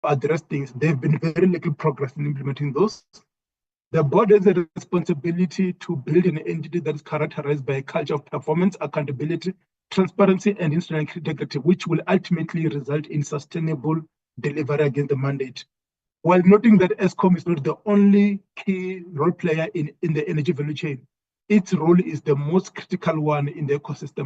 address things. There have been very little progress in implementing those. The board has a responsibility to build an entity that is characterized by a culture of performance, accountability, transparency, and institutional integrity, which will ultimately result in sustainable delivery against the mandate. While noting that Eskom is not the only key role player in the energy value chain, its role is the most critical one in the ecosystem.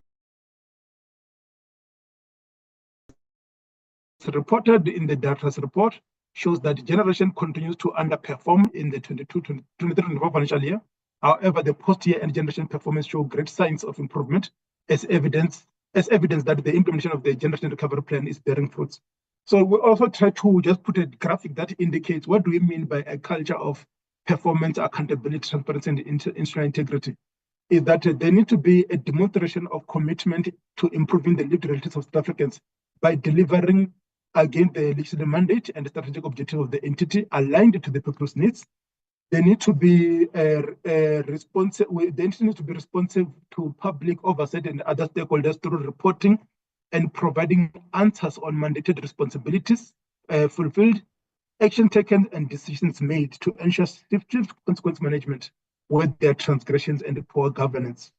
Reported in the DARTAS report shows that generation continues to underperform in the 22-23 financial year. However, the post-year end generation performance show great signs of improvement as evidence that the implementation of the generation recovery plan is bearing fruits. So we also try to just put a graphic that indicates what do we mean by a culture of performance, accountability, transparency, and institutional integrity. Is that there need to be a demonstration of commitment to improving the lived realities of South Africans by delivering against the legislative mandate and the strategic objective of the entity aligned to the people's needs. They need to be responsive. The entity needs to be responsive to public oversight and other stakeholders through reporting and providing answers on mandated responsibilities fulfilled, action taken, and decisions made to ensure swift consequence management with their transgressions and poor governance.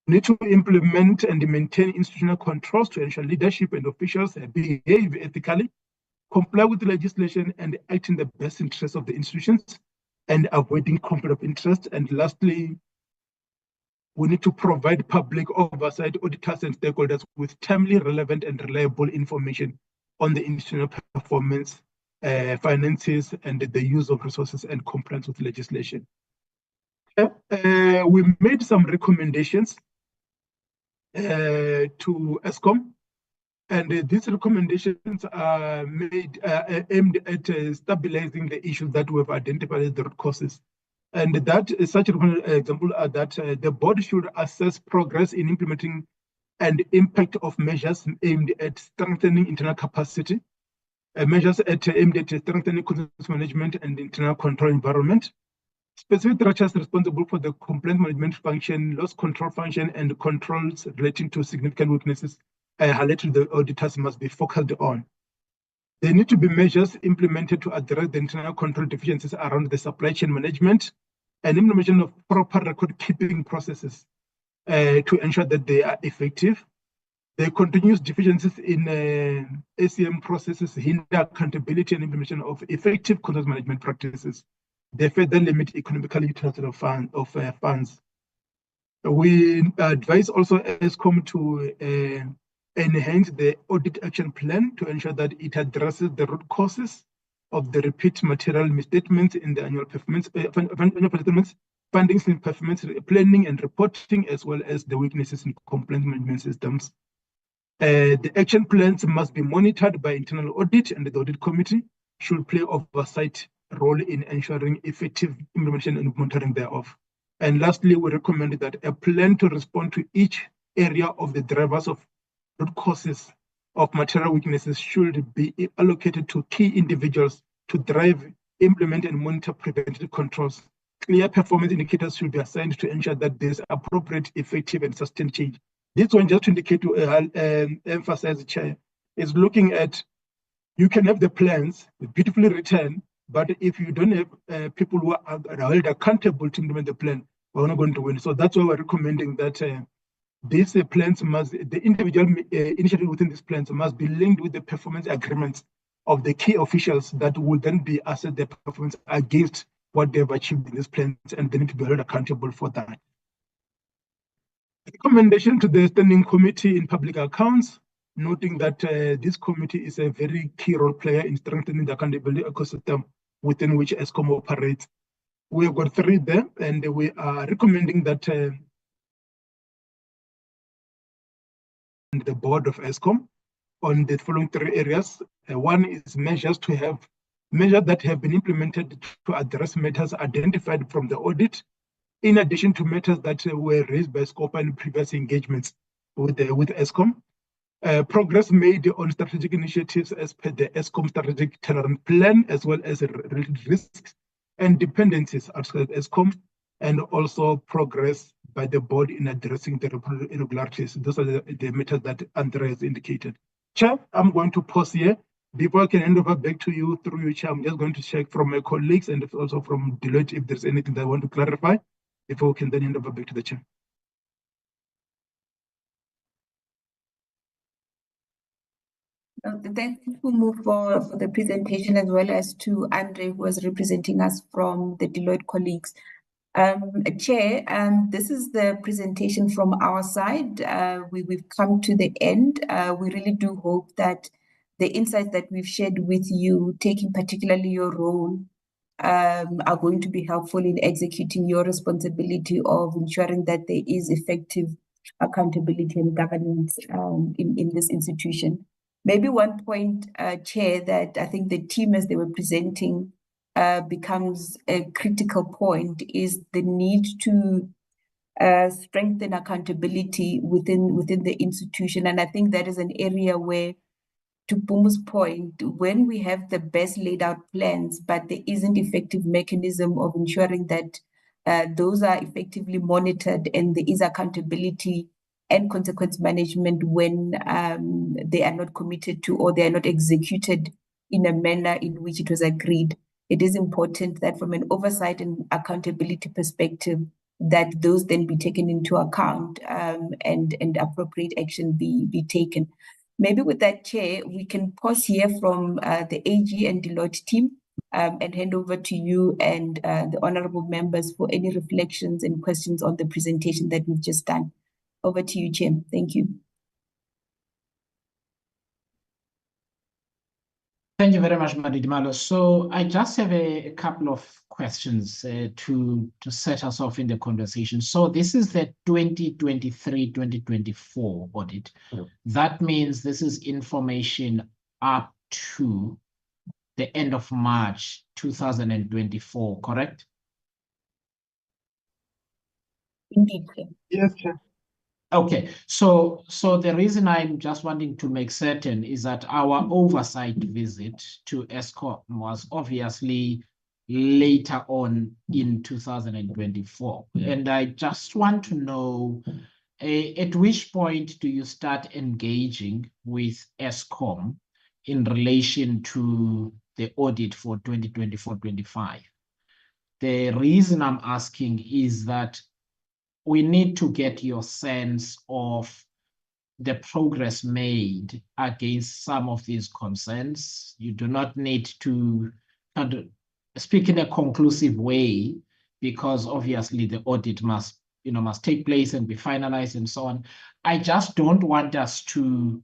Need to implement and maintain institutional controls to ensure leadership and officials behave ethically, comply with legislation, and act in the best interest of the institutions, and avoiding conflict of interest. And lastly, we need to provide public oversight, auditors, and stakeholders with timely, relevant, and reliable information on the institutional performance, finances, and the use of resources and compliance with legislation. We made some recommendations to Eskom, and these recommendations are made aimed at stabilizing the issues that we have identified as the root causes. And that such example are that the board should assess progress in implementing and impact of measures aimed at strengthening internal capacity, measures aimed at strengthening continuous management and internal control environment, specific structures responsible for the complaint management function, loss control function, and controls relating to significant weaknesses highlighted to the auditors must be focused on. There need to be measures implemented to address the internal control deficiencies around the supply chain management and implementation of proper record-keeping processes to ensure that they are effective. The continuous deficiencies in ACM processes hinder accountability and implementation of effective control management practices. They further limit economical utilization of funds. We advise also Eskom to enhance the audit action plan to ensure that it addresses the root causes of the repeat material misstatements in the annual performance, findings in performance planning and reporting, as well as the weaknesses in complaint management systems. The action plans must be monitored by internal audit, and the audit committee should play oversight role in ensuring effective implementation and monitoring thereof. And lastly, we recommend that a plan to respond to each area of the drivers of root causes of material weaknesses should be allocated to key individuals to drive, implement, and monitor preventative controls. Clear performance indicators should be assigned to ensure that there's appropriate, effective, and sustained change. This one, just to indicate to emphasize, Chair, is looking at, you can have the plans beautifully written, but if you don't have people who are held accountable to implement the plan, we're not going to win. So that's why we're recommending that these plans must, the individual initiative within these plans must be linked with the performance agreements of the key officials that will then be assessed their performance against what they've achieved in these plans, and they need to be held accountable for that. Recommendation to the Standing Committee in Public Accounts, noting that this committee is a very key role player in strengthening the accountability ecosystem within which Eskom operates. We've got 3 there, and we are recommending that the board of Eskom on the following 3 areas. One is measures that have been implemented to address matters identified from the audit, in addition to matters that were raised by Scopa in previous engagements with Eskom. Progress made on strategic initiatives as per the Eskom strategic turnaround plan, as well as related risks and dependencies outside Eskom, and also progress by the board in addressing the irregularities. Those are the matters that Andrea has indicated. Chair, I'm going to pause here. Before I can hand over back to you through your chair, I'm just going to check from my colleagues and also from Deloitte if there's anything that I want to clarify before we can then hand over back to the chair. Thank you for move for the presentation, as well as to Andre, who was representing us from the Deloitte colleagues. Chair, this is the presentation from our side. We've come to the end. We really do hope that the insights that we've shared with you, taking particularly your role, are going to be helpful in executing your responsibility of ensuring that there is effective accountability and governance in this institution. Maybe one point, Chair, that I think the team, as they were presenting, becomes a critical point is the need to strengthen accountability within the institution. And I think that is an area where, to Pumu's point, when we have the best laid out plans, but there isn't effective mechanism of ensuring that those are effectively monitored and there is accountability and consequence management when they are not committed to or they are not executed in a manner in which it was agreed. It is important that from an oversight and accountability perspective, that those then be taken into account and appropriate action be taken. Maybe with that, Chair, we can pause here from the AG and Deloitte team and hand over to you and the honorable members for any reflections and questions on the presentation that we've just done. Over to you, Chair. Thank you. Thank you very much, Madidimalo. So I just have a couple of questions to set us off in the conversation. So this is the 2023-2024 audit. That means this is information up to the end of March 2024, correct? Indeed. Yes, Chair. Okay, so the reason I'm just wanting to make certain is that our oversight visit to Eskom was obviously later on in 2024. And I just want to know, at which point do you start engaging with Eskom in relation to the audit for 2024-25? The reason I'm asking is that we need to get your sense of the progress made against some of these concerns. You do not need to speak in a conclusive way, because obviously the audit must take place and be finalized and so on. I just don't want us to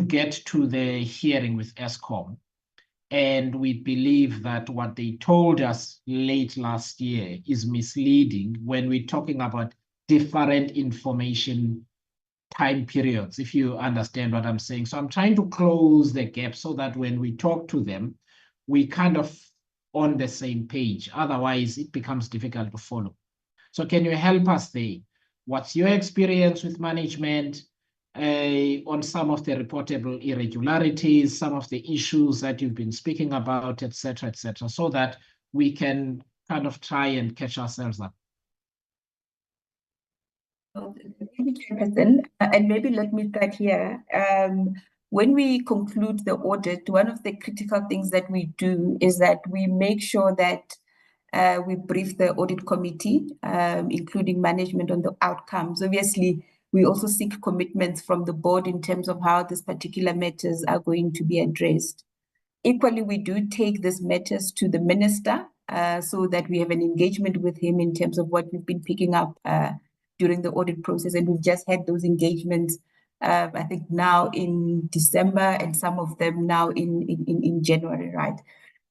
get to the hearing with Eskom, and we believe that what they told us late last year is misleading when we're talking about different information time periods, if you understand what I'm saying. So I'm trying to close the gap so that when we talk to them, we kind of on the same page. Otherwise, it becomes difficult to follow. So can you help us there? What's your experience with management on some of the reportable irregularities, some of the issues that you've been speaking about, et cetera, so that we can kind of try and catch ourselves up? Thank you, Chairperson. And maybe let me start here. When we conclude the audit, one of the critical things that we do is that we make sure that we brief the audit committee, including management, on the outcomes. Obviously, we also seek commitments from the board in terms of how these particular matters are going to be addressed. Equally, we do take these matters to the minister so that we have an engagement with him in terms of what we've been picking up during the audit process. And we've just had those engagements, I think now in December, and some of them now in January, right?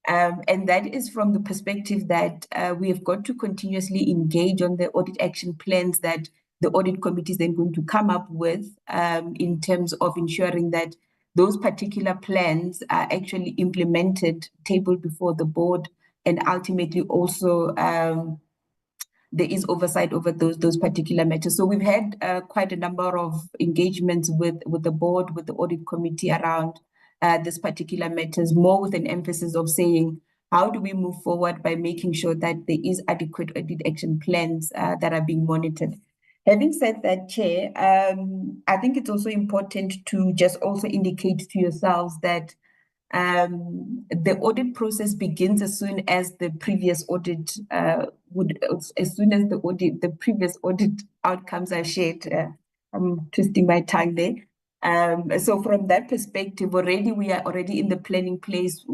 And that is from the perspective that we have got to continuously engage on the audit action plans that the audit committee is then going to come up with in terms of ensuring that those particular plans are actually implemented, tabled before the board, and ultimately also there is oversight over those particular matters. So we've had quite a number of engagements with the board, with the audit committee around this particular matters, more with an emphasis of saying, how do we move forward by making sure that there is adequate audit action plans that are being monitored? Having said that, Chair, I think it's also important to just also indicate to yourselves that The audit process begins as soon as the previous audit as soon as the previous audit outcomes are shared. I'm twisting my tongue there. So from that perspective, we are already in the planning phase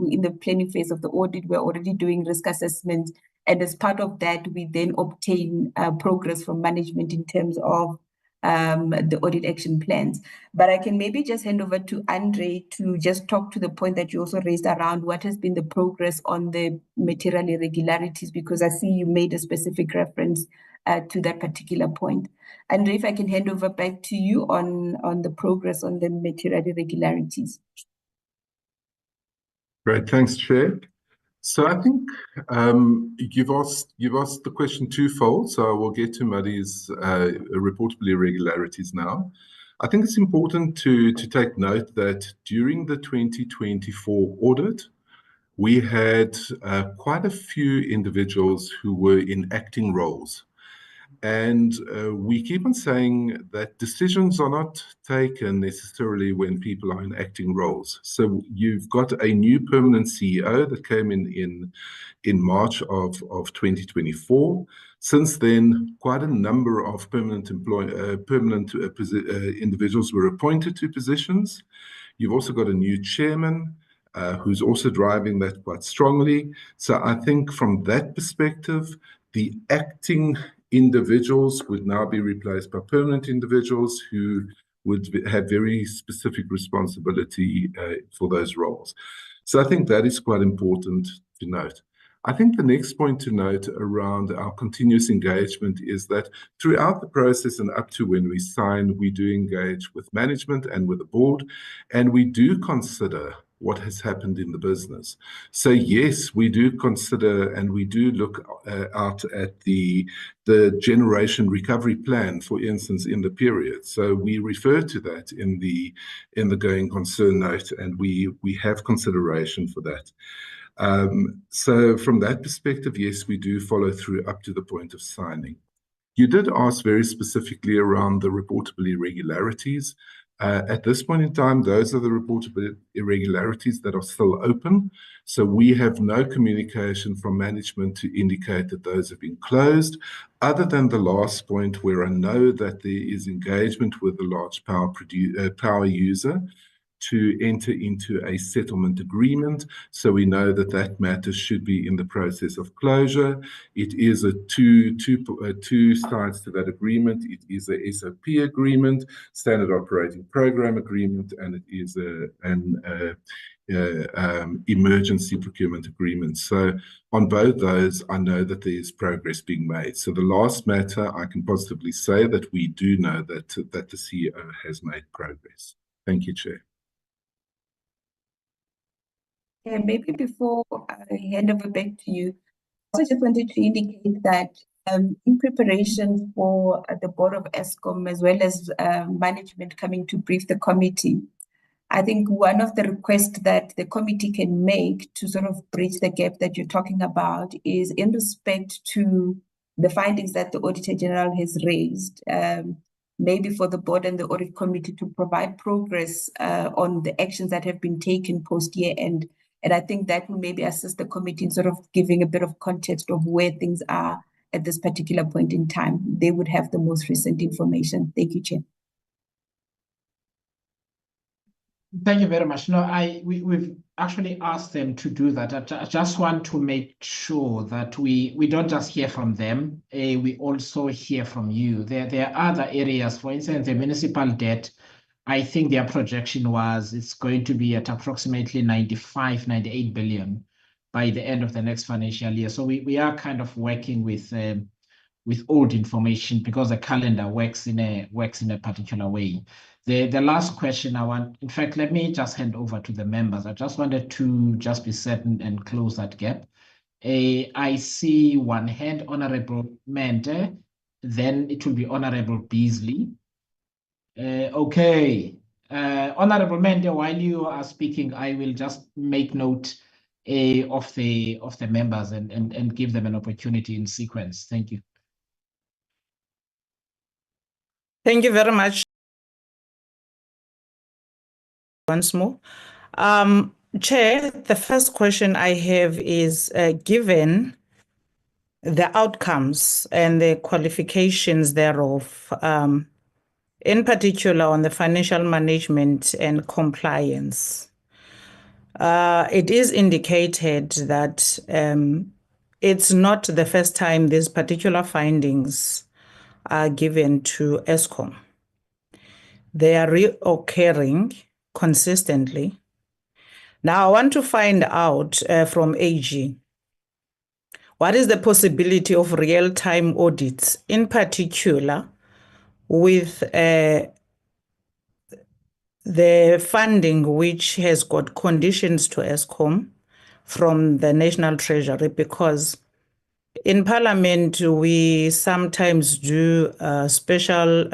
of the audit. We're already doing risk assessments. And as part of that, we then obtain progress from management in terms of the audit action plans. But I can maybe just hand over to Andre to just talk to the point that you also raised around what has been the progress on the material irregularities, because I see you made a specific reference to that particular point. Andre, if I can hand over back to you on the progress on the material irregularities. Great, thanks, Chair. So I think you've asked the question twofold, so we'll get to Muddy's reportable irregularities now. I think it's important to take note that during the 2024 audit, we had quite a few individuals who were in acting roles. And we keep on saying that decisions are not taken necessarily when people are in acting roles. So you've got a new permanent CEO that came in March of 2024. Since then, quite a number of permanent individuals were appointed to positions. You've also got a new chairman who's also driving that quite strongly. So I think from that perspective, the acting individuals would now be replaced by permanent individuals who would have very specific responsibility for those roles. So I think that is quite important to note. I think the next point to note around our continuous engagement is that throughout the process and up to when we sign, we do engage with management and with the board, and we do consider what has happened in the business. So yes, we do consider and we do look out at the generation recovery plan, for instance, in the period. So we refer to that in the going concern note, and we have consideration for that. So from that perspective, yes, we do follow through up to the point of signing. You did ask very specifically around the reportable irregularities. At this point in time, those are the reportable irregularities that are still open. So we have no communication from management to indicate that those have been closed, other than the last point where I know that there is engagement with the large power user to enter into a settlement agreement. So we know that that matter should be in the process of closure. It is a two sides to that agreement. It is a SOP agreement, standard operating program agreement, and it is an emergency procurement agreement. So on both those, I know that there is progress being made. So the last matter, I can positively say that we do know that the CEO has made progress. Thank you, Chair. Yeah, maybe before I hand over back to you, I also just wanted to indicate that in preparation for the board of Eskom, as well as management coming to brief the committee, I think one of the requests that the committee can make to sort of bridge the gap that you're talking about is in respect to the findings that the Auditor General has raised, maybe for the board and the audit committee to provide progress on the actions that have been taken post-year end. And I think that will maybe assist the committee in sort of giving a bit of context of where things are at this particular point in time. They would have the most recent information. Thank you, Chair. Thank you very much. No, we've actually asked them to do that. I just want to make sure that we don't just hear from them. We also hear from you. There are other areas, for instance, the municipal debt. I think their projection was it's going to be at approximately 98 billion by the end of the next financial year. So we are kind of working with old information because the calendar works in a particular way. The last question I want, in fact, let me just hand over to the members. I just wanted to just be certain and close that gap. I see one hand, Honorable Mente, then it will be Honorable Beasley. Okay. Honorable Mente, while you are speaking, I will just make note of the members and give them an opportunity in sequence. Thank you. Thank you very much. Once more. Chair, the first question I have is given the outcomes and the qualifications thereof, in particular on the financial management and compliance. It is indicated that it's not the first time these particular findings are given to Eskom. They are reoccurring consistently. Now, I want to find out from AG, what is the possibility of real-time audits, in particular with the funding which has got conditions to Eskom from the National Treasury? Because in Parliament, we sometimes do a special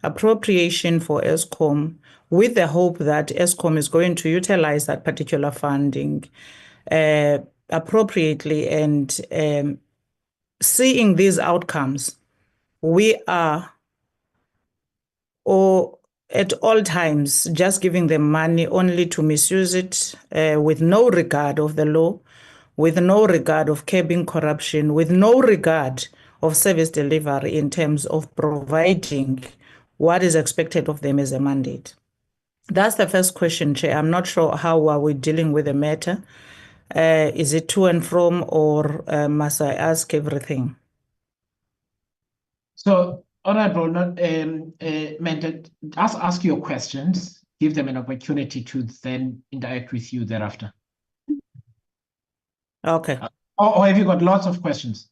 appropriation for Eskom with the hope that Eskom is going to utilize that particular funding appropriately, and seeing these outcomes, we are at all times just giving them money only to misuse it with no regard of the law, with no regard of curbing corruption, with no regard of service delivery in terms of providing what is expected of them as a mandate. That's the first question, Chair. I'm not sure how are we dealing with the matter. Is it to and from, or must I ask everything? So, Honorable Mende, just ask your questions, give them an opportunity to then interact with you thereafter. Okay. Or have you got lots of questions?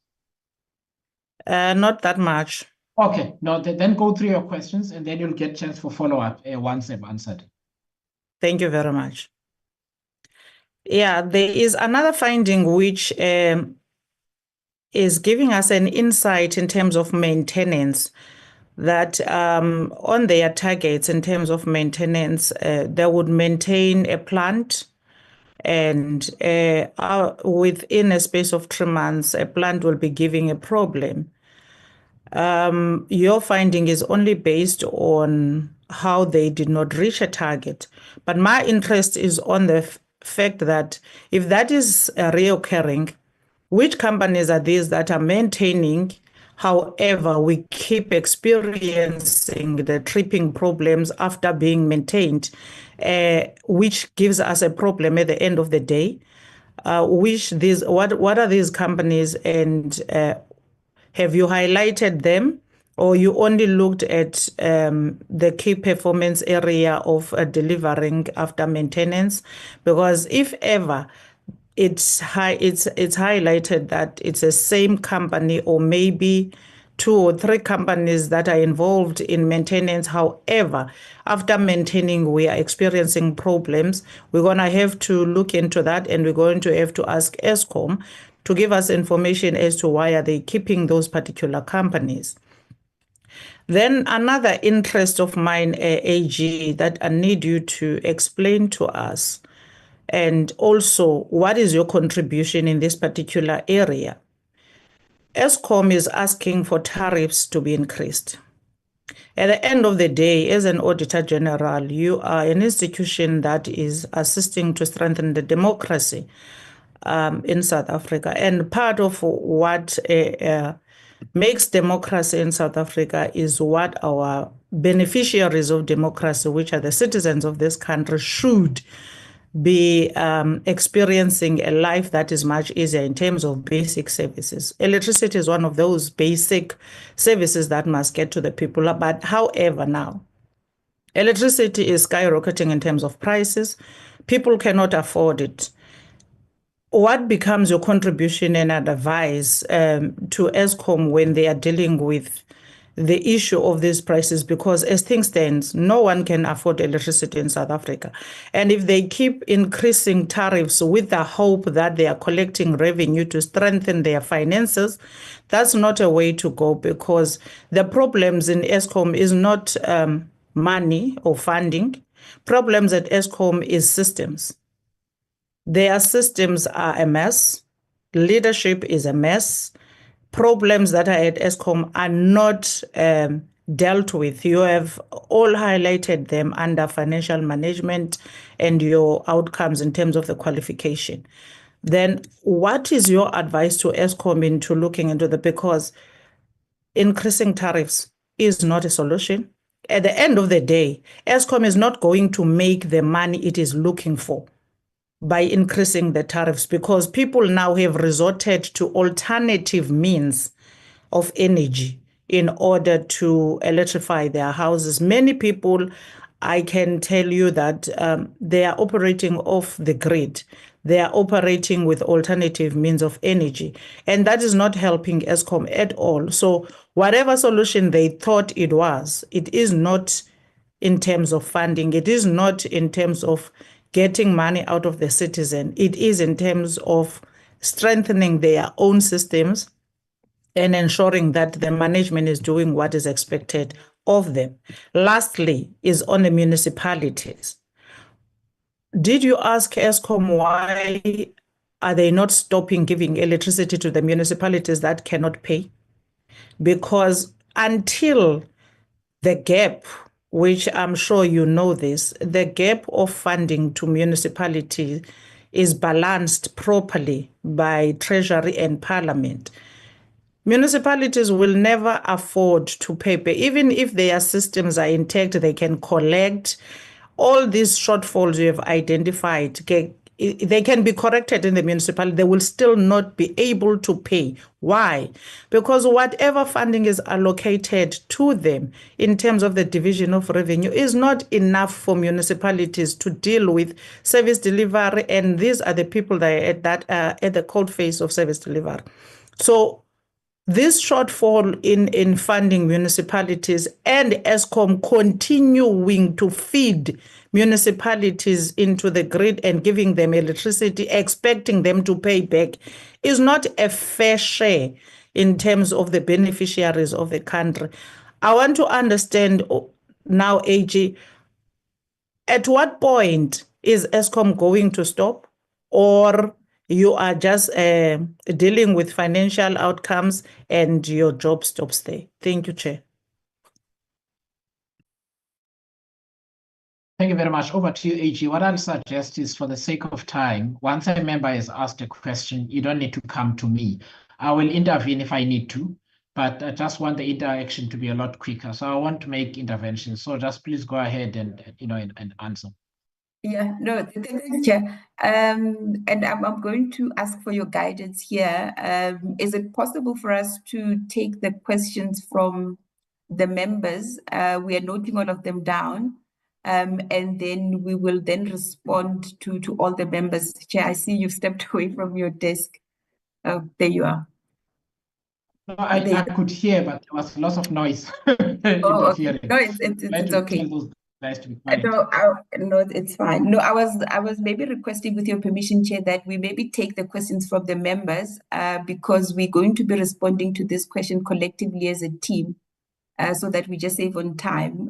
Not that much. Okay, no, then go through your questions and then you'll get a chance for follow-up once they've answered. Thank you very much. Yeah, there is another finding which is giving us an insight in terms of maintenance, that on their targets in terms of maintenance, they would maintain a plant, and within a space of 3 months, a plant will be giving a problem. Your finding is only based on how they did not reach a target. But my interest is on the fact that if that is reoccurring, which companies are these that are maintaining? However, we keep experiencing the tripping problems after being maintained, which gives us a problem at the end of the day. What are these companies, and have you highlighted them, or you only looked at the key performance area of delivering after maintenance? Because if ever it's highlighted that it's the same company, or maybe 2 or 3 companies that are involved in maintenance. However, after maintaining, we are experiencing problems. We're going to have to look into that, and we're going to have to ask Eskom to give us information as to why are they keeping those particular companies. Then another interest of mine, AG, that I need you to explain to us, and also what is your contribution in this particular area. Eskom is asking for tariffs to be increased. At the end of the day, as an Auditor General, you are an institution that is assisting to strengthen the democracy in South Africa. And part of what makes democracy in South Africa is what our beneficiaries of democracy, which are the citizens of this country, should be experiencing a life that is much easier in terms of basic services. Electricity is one of those basic services that must get to the people. But however, now, electricity is skyrocketing in terms of prices. People cannot afford it. What becomes your contribution and advice to Eskom when they are dealing with the issue of these prices? Because as things stand, no one can afford electricity in South Africa. And if they keep increasing tariffs with the hope that they are collecting revenue to strengthen their finances, that's not a way to go, because the problems in Eskom is not money or funding. Problems at Eskom is systems. Their systems are a mess. Leadership is a mess. Problems that are at Eskom are not dealt with. You have all highlighted them under financial management and your outcomes in terms of the qualification. Then what is your advice to Eskom into looking into the, because increasing tariffs is not a solution. At the end of the day, Eskom is not going to make the money it is looking for by increasing the tariffs, because people now have resorted to alternative means of energy in order to electrify their houses. Many people, I can tell you that they are operating off the grid. They are operating with alternative means of energy, and that is not helping Eskom at all. So whatever solution they thought it was, it is not in terms of funding. It is not in terms of getting money out of the citizen. It is in terms of strengthening their own systems and ensuring that the management is doing what is expected of them. Lastly, is on the municipalities. Did you ask Eskom why are they not stopping giving electricity to the municipalities that cannot pay? Because until the gap, which I'm sure you know this, the gap of funding to municipalities is balanced properly by Treasury and Parliament, municipalities will never afford to pay. Even if their systems are intact, they can collect. All these shortfalls you have identified, they can be corrected in the municipality. They will still not be able to pay. Why? Because whatever funding is allocated to them in terms of the division of revenue is not enough for municipalities to deal with service delivery, and these are the people that are at the cold face of service delivery. So this shortfall in funding municipalities and Eskom continuing to feed municipalities into the grid and giving them electricity, expecting them to pay back, is not a fair share in terms of the beneficiaries of the country. I want to understand now, AG, at what point is Eskom going to stop, or you are just dealing with financial outcomes and your job stops there? Thank you, Chair. Thank you very much. Over to you, AG. What I'll suggest is, for the sake of time, once a member has asked a question, you don't need to come to me. I will intervene if I need to, but I just want the interaction to be a lot quicker. So I want to make interventions. So just please go ahead and answer. Yeah, no, thanks, Chair. And I'm going to ask for your guidance here. Is it possible for us to take the questions from the members? We are noting all of them down, and then we will then respond to all the members. Chair, I see you've stepped away from your desk. Oh, there you are. No, I could hear, but there was lots of noise. Oh, okay. No, it's okay. Nice to be quiet. No, it's fine. No, I was maybe requesting, with your permission, Chair, that we maybe take the questions from the members, because we're going to be responding to this question collectively as a team, so that we just save on time.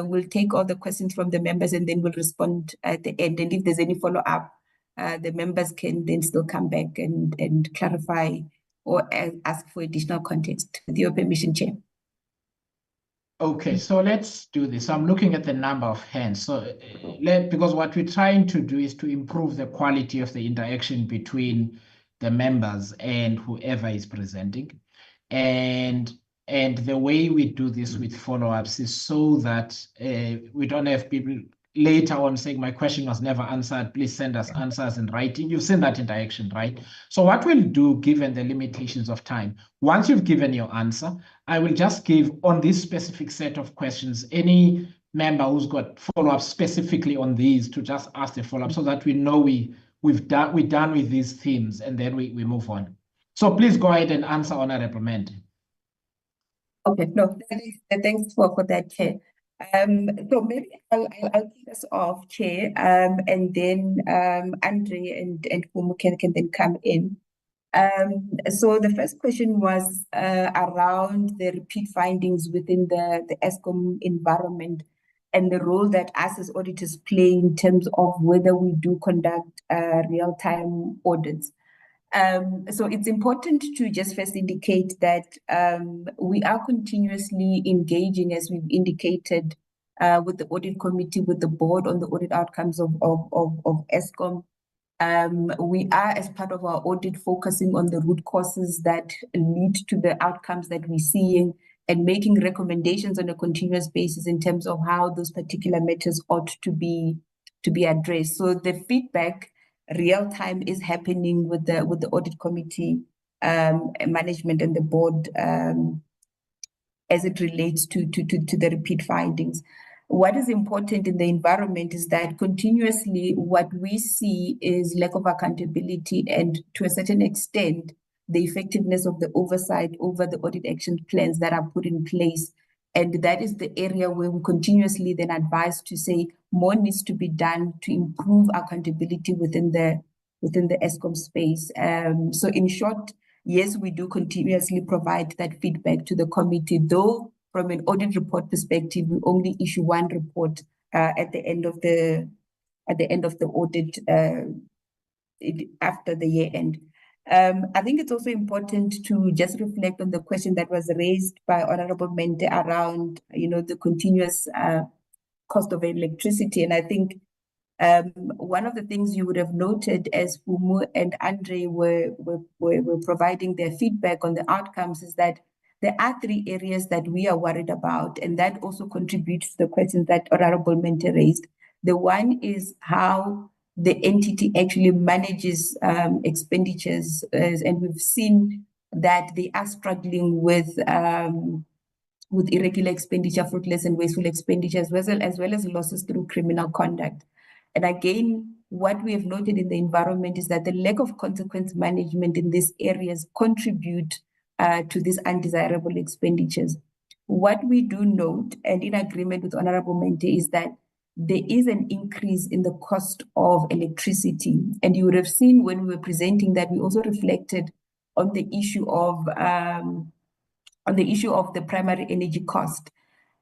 We'll take all the questions from the members and then we'll respond at the end. And if there's any follow-up, the members can then still come back and clarify or ask for additional context. With your permission, Chair. Okay, so let's do this. I'm looking at the number of hands. So because what we're trying to do is to improve the quality of the interaction between the members and whoever is presenting. And the way we do this with follow-ups is so that we don't have people later on saying, my question was never answered, please send us answers in writing. You've seen that interaction, right? So what we'll do, given the limitations of time, once you've given your answer, I will just give, on this specific set of questions, any member who's got follow-up specifically on these to just ask the follow-up, so that we know we're done with these themes, and then we move on. So please go ahead and answer, Honorable Mende. Okay, no, thanks for that, Chair. So maybe I'll kick us off, Chair, and then Andre and Kumu can then come in. So the first question was around the repeat findings within the Eskom environment and the role that us as auditors play in terms of whether we do conduct real-time audits. So it's important to just first indicate that we are continuously engaging, as we've indicated, with the audit committee, with the board on the audit outcomes of Eskom. We are, as part of our audit, focusing on the root causes that lead to the outcomes that we're seeing and making recommendations on a continuous basis in terms of how those particular matters ought to be addressed. So the feedback real time is happening with the audit committee, management and the board, as it relates to the repeat findings. What is important in the environment is that continuously what we see is lack of accountability and, to a certain extent, the effectiveness of the oversight over the audit action plans that are put in place. And that is the area where we continuously then advise to say more needs to be done to improve accountability within the Eskom space. So in short, yes, we do continuously provide that feedback to the committee, though from an audit report perspective, we only issue one report at the end of the audit after the year end. I think it's also important to just reflect on the question that was raised by Honorable Mente around, the continuous cost of electricity. And I think one of the things you would have noted as Fumu and Andre were providing their feedback on the outcomes is that there are three areas that we are worried about, and that also contributes to the questions that Honorable Mente raised. The one is how the entity actually manages expenditures, and we've seen that they are struggling with irregular expenditure, fruitless and wasteful expenditure, as well as losses through criminal conduct. And again, what we have noted in the environment is that the lack of consequence management in these areas contribute to these undesirable expenditures. What we do note, and in agreement with Honorable Mente, is that there is an increase in the cost of electricity. And you would have seen when we were presenting that we also reflected on the issue of the primary energy cost.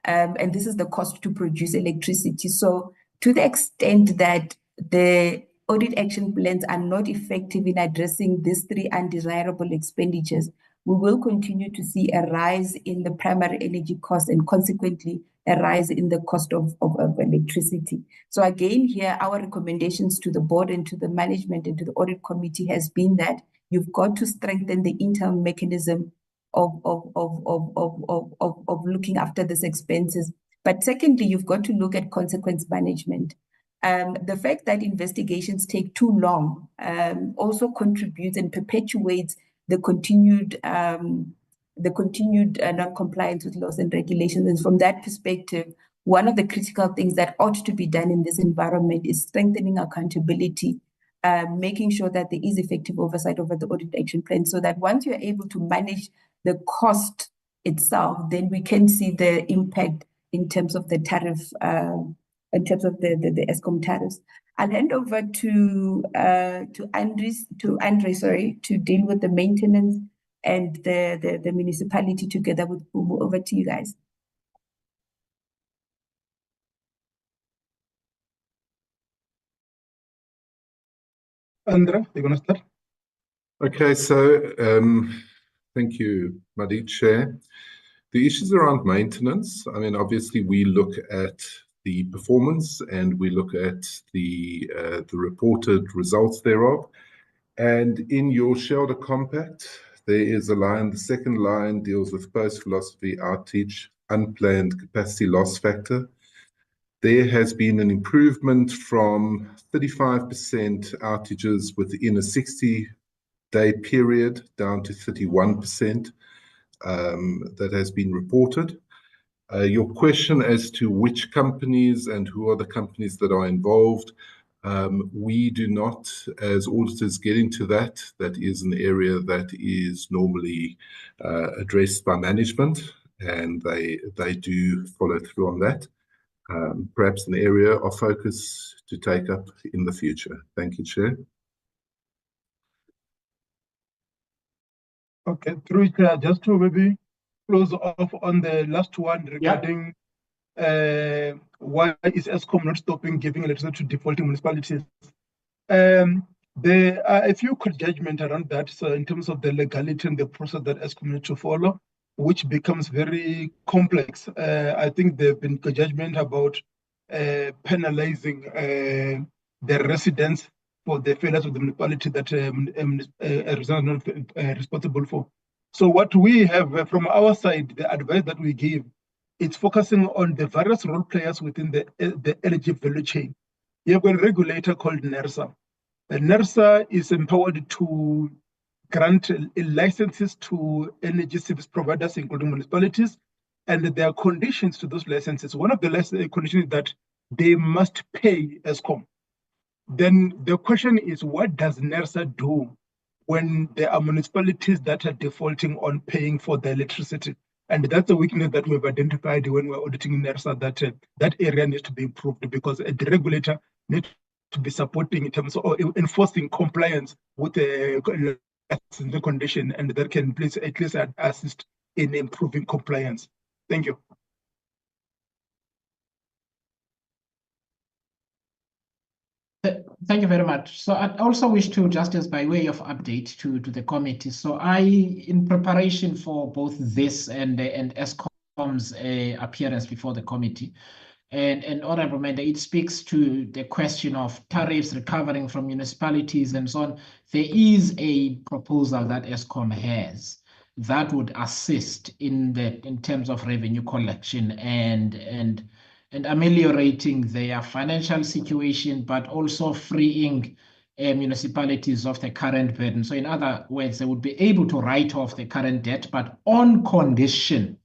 And this is the cost to produce electricity. So to the extent that the audit action plans are not effective in addressing these three undesirable expenditures, we will continue to see a rise in the primary energy cost and consequently a rise in the cost of electricity. So again, here, our recommendations to the board and to the management and to the audit committee has been that you've got to strengthen the internal mechanism of looking after these expenses. But secondly, you've got to look at consequence management. The fact that investigations take too long also contributes and perpetuates the continued non-compliance with laws and regulations. And from that perspective, one of the critical things that ought to be done in this environment is strengthening accountability, making sure that there is effective oversight over the audit action plan, so that once you're able to manage the cost itself, then we can see the impact in terms of the tariff, in terms of the Eskom tariffs. I'll hand over to Andre, to deal with the maintenance and the municipality together with Fumu. Over to you guys. Andre, you're going to start? Okay, so thank you, Madhi, Chair. The issues around maintenance, I mean, obviously we look at the performance and we look at the reported results thereof. And in your shareholder compact, there is a line, the second line deals with post-philosophy outage, unplanned capacity loss factor. There has been an improvement from 35% outages within a 60-day period down to 31% that has been reported. Your question as to which companies and who are the companies that are involved, we do not, as auditors, get into that. That is an area that is normally addressed by management, and they do follow through on that. Perhaps an area of focus to take up in the future. Thank you, Chair. Okay, through just to maybe close off on the last one regarding why is Eskom not stopping giving electricity to defaulting municipalities? There are a few court judgments around that. So in terms of the legality and the process that Eskom needs to follow, which becomes very complex. I think there have been judgment about penalizing the residents for the failures of the municipality that residents are not responsible for. So what we have from our side, the advice that we give, it's focusing on the various role players within the energy value chain. You have got a regulator called NERSA. NERSA is empowered to grant licenses to energy service providers, including municipalities, and there are conditions to those licenses. One of the conditions is that they must pay Eskom. Then the question is, what does NERSA do when there are municipalities that are defaulting on paying for the electricity? And that's the weakness that we've identified when we're auditing NERSA, that area needs to be improved, because the regulator needs to be supporting in terms of enforcing compliance with the condition, and that can please at least assist in improving compliance. Thank you. Thank you very much. So I also wish to, just as by way of update to the committee. So in preparation for both this and Eskom's appearance before the committee, and honorable member, it speaks to the question of tariffs recovering from municipalities and so on. There is a proposal that Eskom has that would assist in terms of revenue collection and ameliorating their financial situation, but also freeing municipalities of the current burden. So in other words, they would be able to write off the current debt, but on condition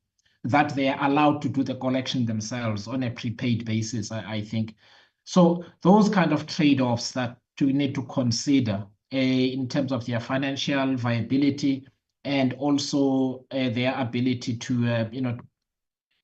that they are allowed to do the collection themselves on a prepaid basis, I think. So those kind of trade-offs that we need to consider in terms of their financial viability and also their ability to,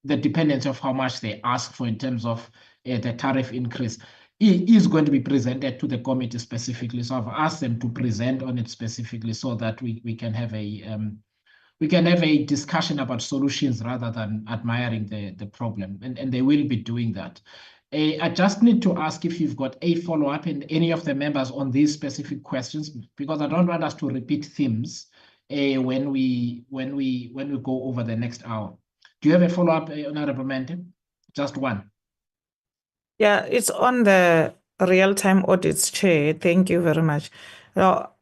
the dependence of how much they ask for in terms of the tariff increase is going to be presented to the committee specifically. So I've asked them to present on it specifically so that we can have a discussion about solutions rather than admiring the problem, and they will be doing that. I just need to ask if you've got a follow-up in any of the members on these specific questions, because I don't want us to repeat themes when we go over the next hour. Do you have a follow-up, Honorable Mente? Just one. Yeah, it's on the real-time audits, Chair. Thank you very much. Now,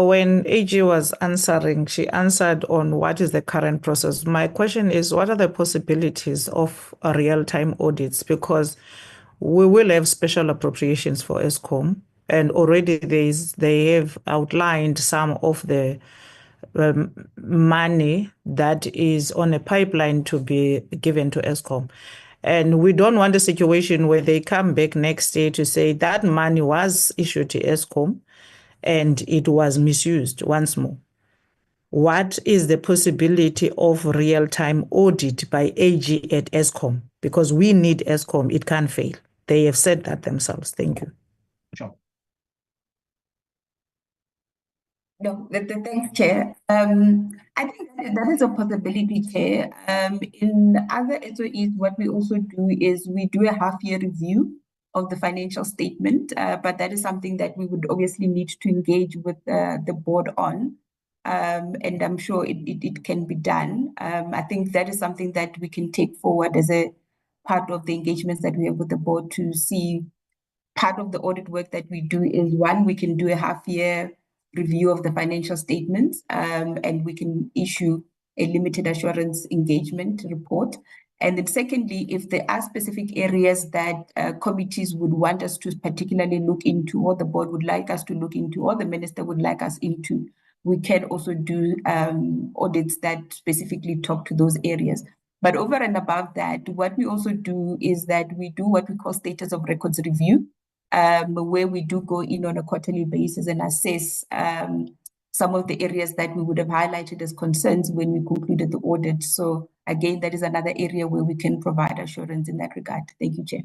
when AG was answering, she answered on what is the current process. My question is, what are the possibilities of real-time audits? Because we will have special appropriations for Eskom, and already they have outlined some of the money that is on a pipeline to be given to Eskom. And we don't want a situation where they come back next year to say that money was issued to Eskom and it was misused once more. What is the possibility of real-time audit by AG at Eskom? Because we need Eskom, it can't fail. They have said that themselves. Thank you. Sure. No, thanks, Chair. I think that is a possibility, Chair. In other SOEs, what we also do is we do a half-year review of the financial statement, but that is something that we would obviously need to engage with the board on, and I'm sure it can be done. I think that is something that we can take forward as a part of the engagements that we have with the board to see. Part of the audit work that we do is, one, we can do a half-year review of the financial statements, and we can issue a limited assurance engagement report. And then secondly, if there are specific areas that committees would want us to particularly look into, or the board would like us to look into, or the minister would like us into, we can also do audits that specifically talk to those areas. But over and above that, what we also do is that we do what we call status of records review, where we do go in on a quarterly basis and assess some of the areas that we would have highlighted as concerns when we concluded the audit. So again, that is another area where we can provide assurance in that regard. Thank you, Chair.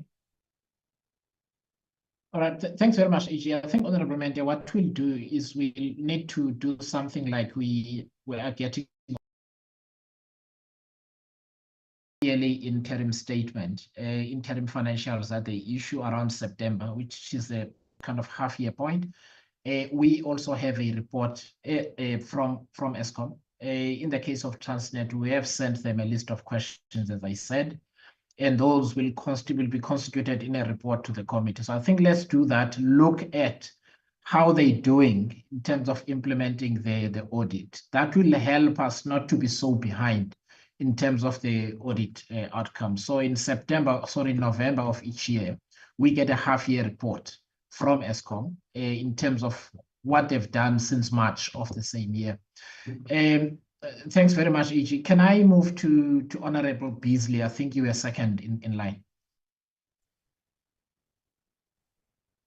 All right, thanks very much, AG. I think, Honorable Mente, what we'll do is we need to do something like we are getting yearly interim statement, interim financials that they issue around September, which is a kind of half-year point. we also have a report from Eskom. In the case of Transnet, we have sent them a list of questions, as I said, and those will be constituted in a report to the committee. So I think let's do that, look at how they're doing in terms of implementing the audit. That will help us not to be so behind in terms of the audit outcome. So in November of each year, we get a half-year report from Eskom in terms of what they've done since March of the same year. Thanks very much, AG. Can I move to Honorable Beasley? I think you were second in line.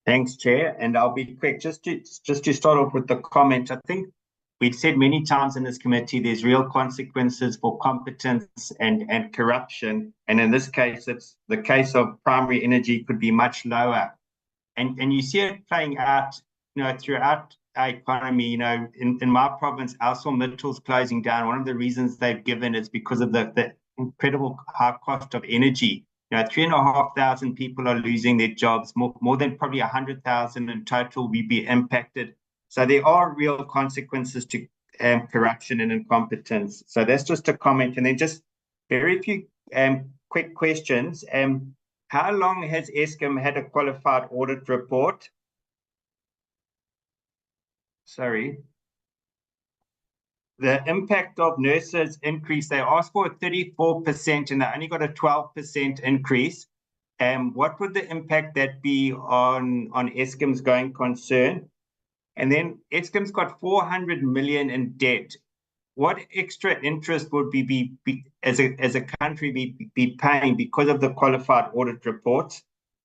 Thanks, Chair, and I'll be quick. Just to start off with the comment, I think we've said many times in this committee there's real consequences for competence and corruption, and in this case, it's the case of primary energy could be much lower, and you see it playing out, throughout our economy. In my province, ArcelorMittal's closing down. One of the reasons they've given is because of the incredible high cost of energy. 3,500 people are losing their jobs, more than probably 100,000 in total will be impacted. So there are real consequences to corruption and incompetence. So that's just a comment. And then just very few quick questions. How long has Eskom had a qualified audit report? Sorry. The impact of nurses increase, they asked for a 34% and they only got a 12% increase. What would the impact that be on Eskom's going concern? And then Eskom's got 400 million in debt. What extra interest would we be as a country be paying because of the qualified audit reports?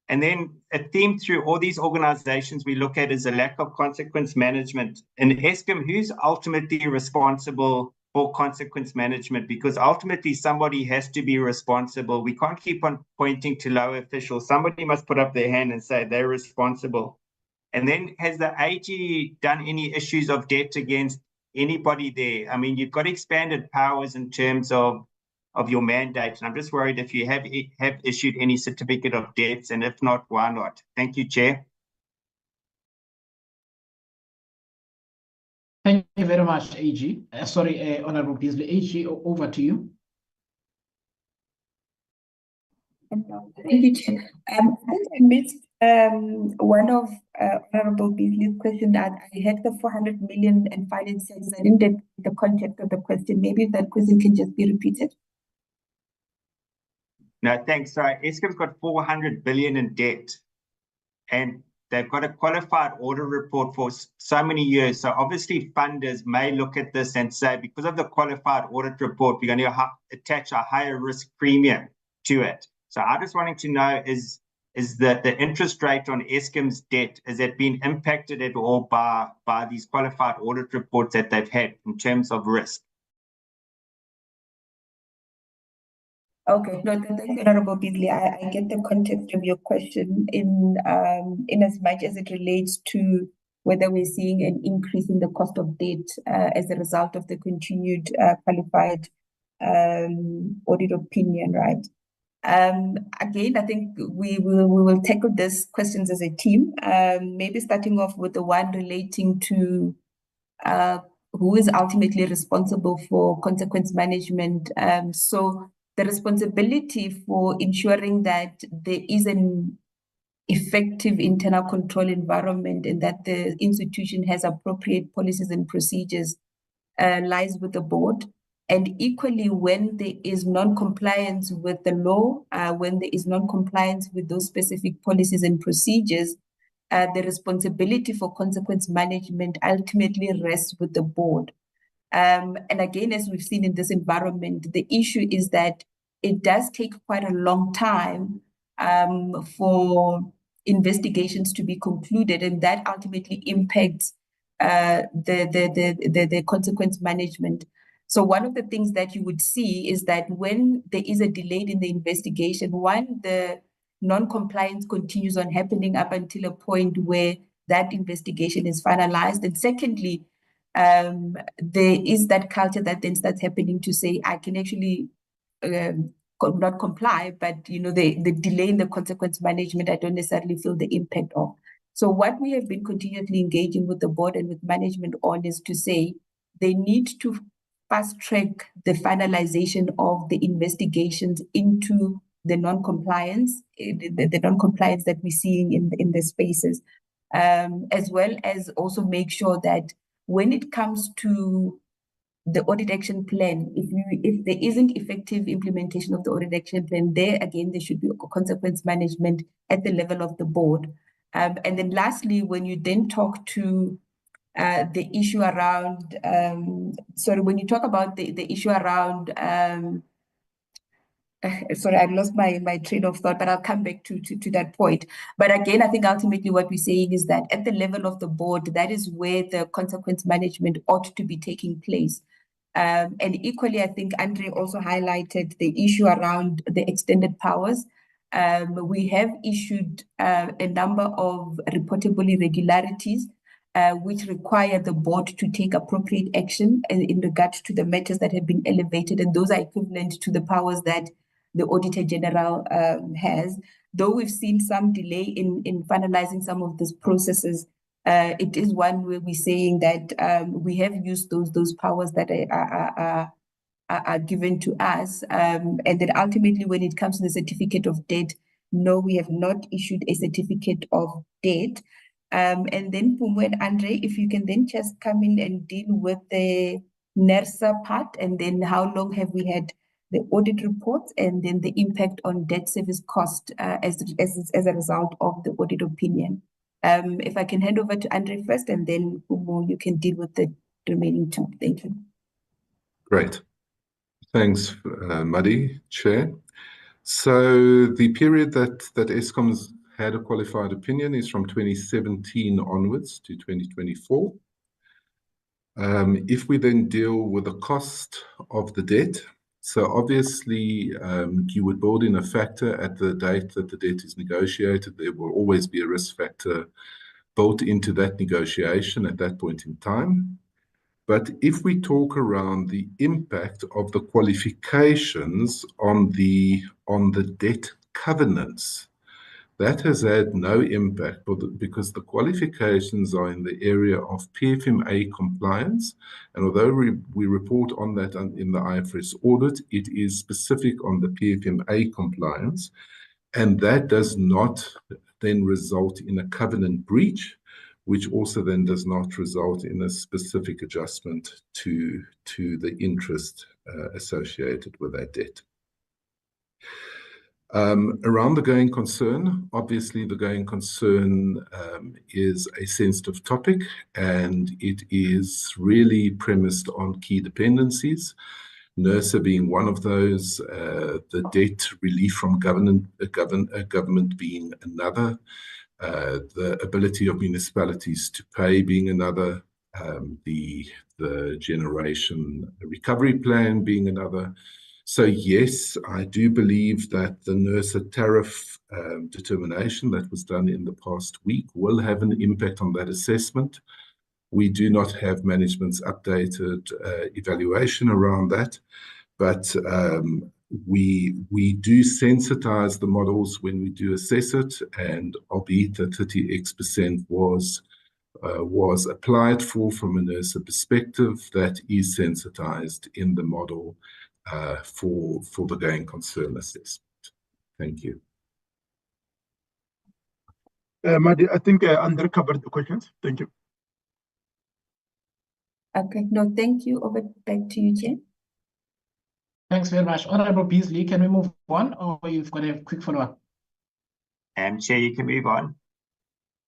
And then a theme through all these organizations we look at is a lack of consequence management. In Eskom, who's ultimately responsible for consequence management? Because ultimately somebody has to be responsible. We can't keep on pointing to low officials. Somebody must put up their hand and say they're responsible. And then has the AG done any issues of debt against anybody there? I mean, you've got expanded powers in terms of your mandate, and I'm just worried if you have issued any certificate of debts, and if not, why not? Thank you, Chair. Thank you very much, AG. Honorable Beasley. AG, over to you. Thank you, Chair. I think I missed one of Honorable Beasley's question that I had the 400 million in finances. I didn't get the context of the question. Maybe that question can just be repeated. No, thanks. So Eskom's got 400 billion in debt, and they've got a qualified audit report for so many years. So obviously funders may look at this and say, because of the qualified audit report, we're going to attach a higher risk premium to it. So I just wanting to know, is the interest rate on Eskom's debt, has it been impacted at all by these qualified audit reports that they've had in terms of risk? Okay, no, thank you, Honorable Beasley. I get the context of your question in as much as it relates to whether we're seeing an increase in the cost of debt as a result of the continued qualified audit opinion, right? Again, I think we will tackle these questions as a team. Maybe starting off with the one relating to who is ultimately responsible for consequence management. So the responsibility for ensuring that there is an effective internal control environment and that the institution has appropriate policies and procedures lies with the board. And equally, when there is non-compliance with the law, when there is non-compliance with those specific policies and procedures, the responsibility for consequence management ultimately rests with the board. And again, as we've seen in this environment, the issue is that it does take quite a long time for investigations to be concluded, and that ultimately impacts the consequence management. So one of the things that you would see is that when there is a delay in the investigation, one, the non-compliance continues on happening up until a point where that investigation is finalized. And secondly, there is that culture that then starts happening to say, I can actually not comply, but the delay in the consequence management, I don't necessarily feel the impact of. So what we have been continuously engaging with the board and with management on is to say they need to fast track the finalization of the investigations into the non-compliance, the non-compliance that we're seeing in the spaces, as well as also make sure that when it comes to the audit action plan, if there isn't effective implementation of the audit action plan, there again, there should be consequence management at the level of the board. And then lastly, when you then talk to the issue around, when you talk about the issue around, sorry, I lost my train of thought, but I'll come back to that point. But again, I think ultimately what we're saying is that at the level of the board, that is where the consequence management ought to be taking place. And equally, I think Andre also highlighted the issue around the extended powers. We have issued a number of reportable irregularities, which require the board to take appropriate action in regard to the matters that have been elevated, and those are equivalent to the powers that the Auditor General has. Though we've seen some delay in finalizing some of these processes, it is one where we're saying that we have used those powers that are given to us, and that ultimately when it comes to the certificate of debt, no, we have not issued a certificate of debt. And then Pumo and Andre, if you can then just come in and deal with the NERSA part, and then how long have we had the audit reports, and then the impact on debt service cost as a result of the audit opinion. If I can hand over to Andre first, and then Pumo, you can deal with the remaining two. Thank you. Great. Thanks, Madi, Chair. So the period that Eskom's had a qualified opinion is from 2017 onwards to 2024. If we then deal with the cost of the debt, so obviously you would build in a factor at the date that the debt is negotiated. There will always be a risk factor built into that negotiation at that point in time. But if we talk around the impact of the qualifications on the debt covenants, that has had no impact because the qualifications are in the area of PFMA compliance. And although we report on that in the IFRS audit, it is specific on the PFMA compliance. And that does not then result in a covenant breach, which also then does not result in a specific adjustment to the interest associated with that debt. Around the going concern, obviously the going concern is a sensitive topic, and it is really premised on key dependencies, NERSA being one of those, the debt relief from government being another, the ability of municipalities to pay being another, the generation recovery plan being another. So yes, I do believe that the NERSA tariff determination that was done in the past week will have an impact on that assessment. We do not have management's updated evaluation around that, but we do sensitize the models when we do assess it, and albeit that 30x% was applied from a NERSA perspective, that is sensitized in the model for the going concern assessment. Thank you. Madi, I think Andre covered the questions. Thank you. Okay, no, thank you. Over back to you, Chair. Thanks very much. Honorable Beasley, can we move on, or you've got a quick follow-up? Chair, you can move on.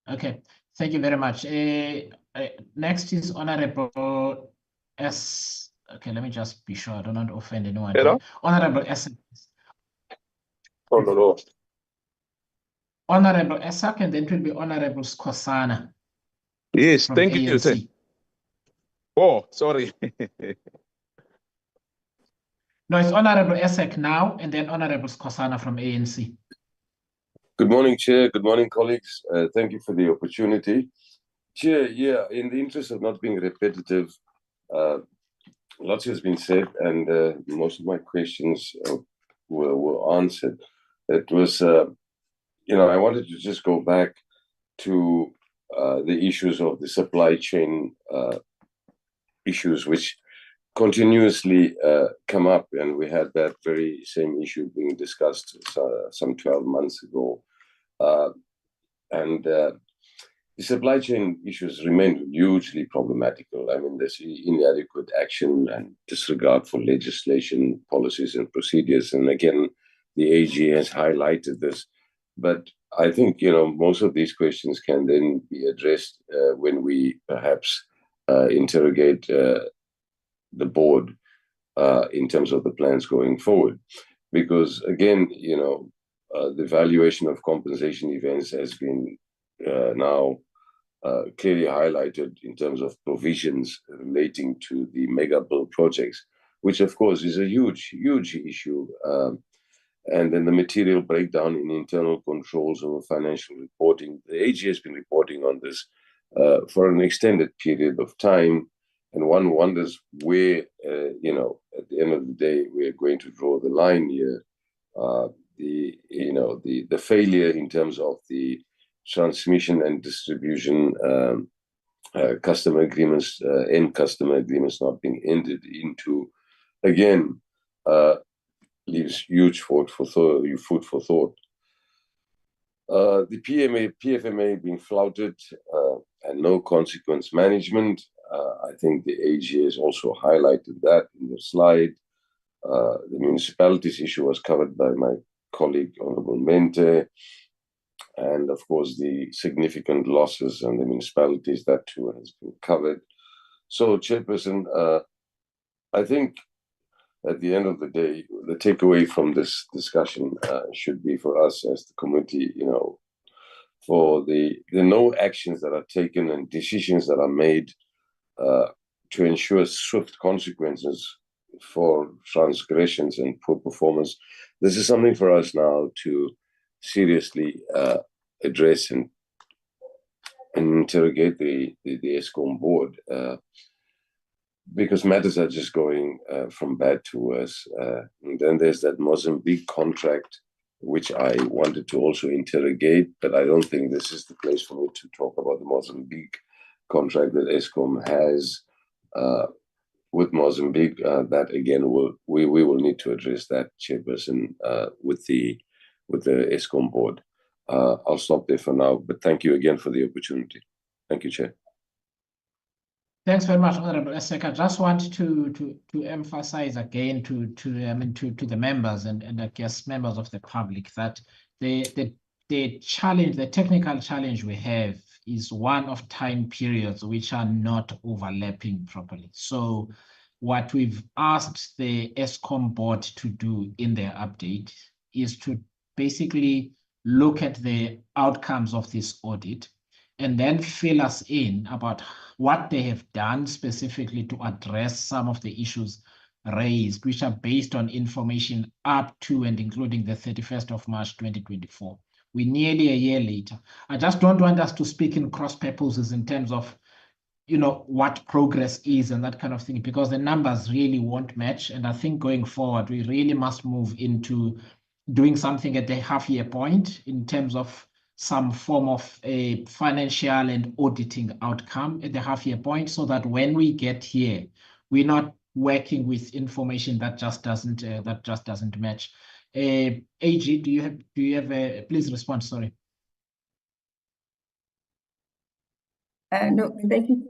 Okay, thank you very much. Next is Honorable S. Okay, let me just be sure I don't want to offend anyone. Hello? Honorable S. Oh, no. Honorable Esak, and then it will be Honorable Skosana. Yes, thank you, sir. Oh, sorry. No, it's Honorable Esak now, and then Honorable Skosana from ANC. Good morning, Chair. Good morning, colleagues. Thank you for the opportunity. Chair, yeah, in the interest of not being repetitive, lots has been said, and most of my questions were answered. It was, I wanted to just go back to the issues of the supply chain issues, which continuously come up, and we had that very same issue being discussed some 12 months ago. The supply chain issues remain hugely problematical. I mean, there's inadequate action and disregard for legislation, policies, and procedures. And again, the AG has highlighted this. But I think, most of these questions can then be addressed when we perhaps interrogate the board in terms of the plans going forward. Because again, the valuation of compensation events has been now clearly highlighted in terms of provisions relating to the mega build projects, which of course is a huge, huge issue. And then the material breakdown in internal controls over financial reporting. The AG has been reporting on this for an extended period of time. And one wonders where, at the end of the day, we're going to draw the line here. The failure in terms of the transmission and distribution customer agreements, end customer agreements not being entered into, again, leaves huge food for thought. The PFMA being flouted and no consequence management. I think the AG has also highlighted that in the slide. The municipalities issue was covered by my colleague, Honorable Mente. And of course, the significant losses on the municipalities, that too has been covered. So, Chairperson, I think at the end of the day, the takeaway from this discussion should be for us as the committee, for the no actions that are taken and decisions that are made to ensure swift consequences for transgressions and poor performance. This is something for us now to seriously address and interrogate the Eskom board, because matters are just going from bad to worse. And then there's that Mozambique contract, which I wanted to also interrogate, but I don't think this is the place for me to talk about the Mozambique contract that Eskom has with Mozambique. That again, we will need to address that, Chairperson, with the Eskom board. I'll stop there for now, but thank you again for the opportunity. Thank you, Chair. Thanks very much, Honorable Esek. I just want to emphasize again to the members and I guess members of the public that the challenge, the technical challenge we have is one of time periods which are not overlapping properly. So what we've asked the Eskom board to do in their update is to basically look at the outcomes of this audit and then fill us in about what they have done specifically to address some of the issues raised, which are based on information up to and including the 31st of March 2024. We're nearly a year later. I just don't want us to speak in cross purposes in terms of, what progress is and that kind of thing, because the numbers really won't match. And I think going forward, we really must move into doing something at the half-year point in terms of some form of a financial and auditing outcome at the half-year point, so that when we get here, we're not working with information that just doesn't match. AG, do you have a please respond? Sorry. No, thank you.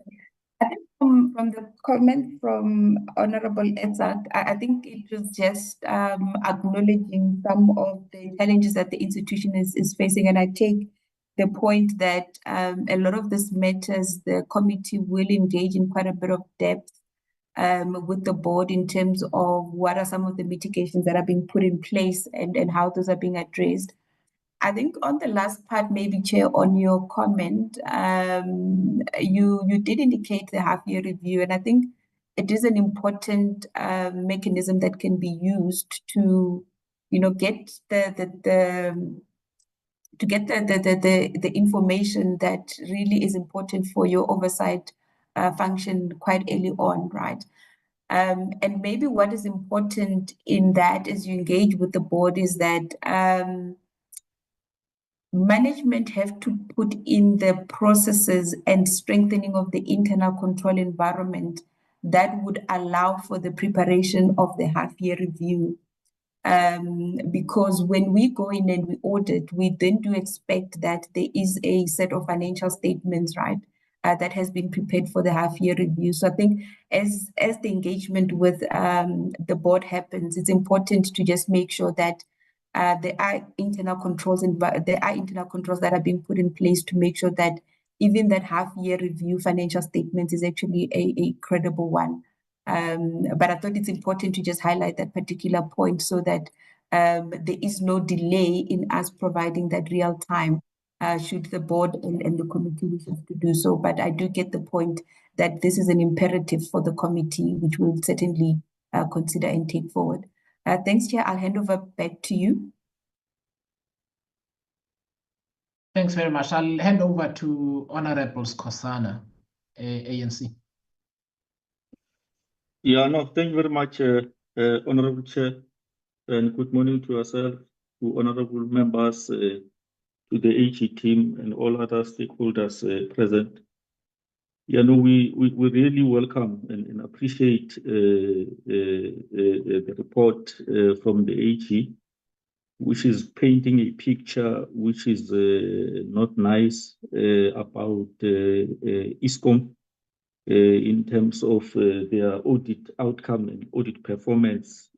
I think from the comment from Honorable Esek, I think it was just acknowledging some of the challenges that the institution is facing. And I take the point that a lot of these matters, the committee will engage in quite a bit of depth with the board in terms of what are some of the mitigations that are being put in place and how those are being addressed. I think on the last part, maybe Chair, on your comment, you did indicate the half-year review, and I think it is an important mechanism that can be used to, get the information that really is important for your oversight function quite early on, right? And maybe what is important in that as you engage with the board is that management have to put in the processes and strengthening of the internal control environment that would allow for the preparation of the half-year review. Because when we go in and we audit, we then do expect that there is a set of financial statements, right, that has been prepared for the half-year review. So I think as the engagement with the board happens, it's important to just make sure that there are internal controls that are being put in place to make sure that even that half-year review financial statements is actually a credible one. But I thought it's important to just highlight that particular point so that there is no delay in us providing that real time should the board and the committee wish us to do so. But I do get the point that this is an imperative for the committee, which we'll certainly consider and take forward. Thanks, Chair. I'll hand over back to you. Thanks very much. I'll hand over to Honorable Skosana, ANC. Yeah, no, thank you very much, Honorable Chair, and good morning to yourself, to honorable members, to the AG team and all other stakeholders present. Yeah, no, we really welcome and appreciate the report from the AG, which is painting a picture which is not nice about Eskom in terms of their audit outcome and audit performance,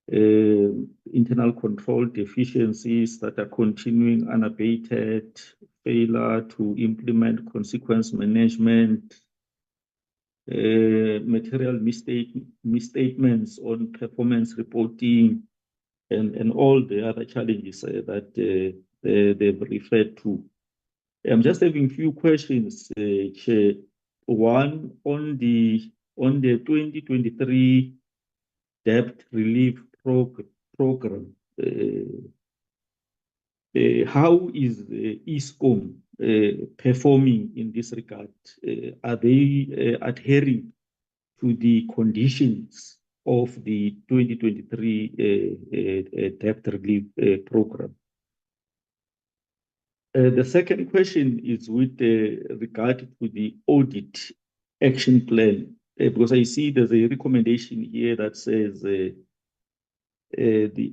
internal control deficiencies that are continuing unabated, failure to implement consequence management, material misstatements on performance reporting, and all the other challenges that they've referred to. I'm just having a few questions, Chair. One, on the 2023 debt relief program, how is Eskom performing in this regard? Are they adhering to the conditions of the 2023 debt relief program? The second question is with regard to the audit action plan, because I see there's a recommendation here that says the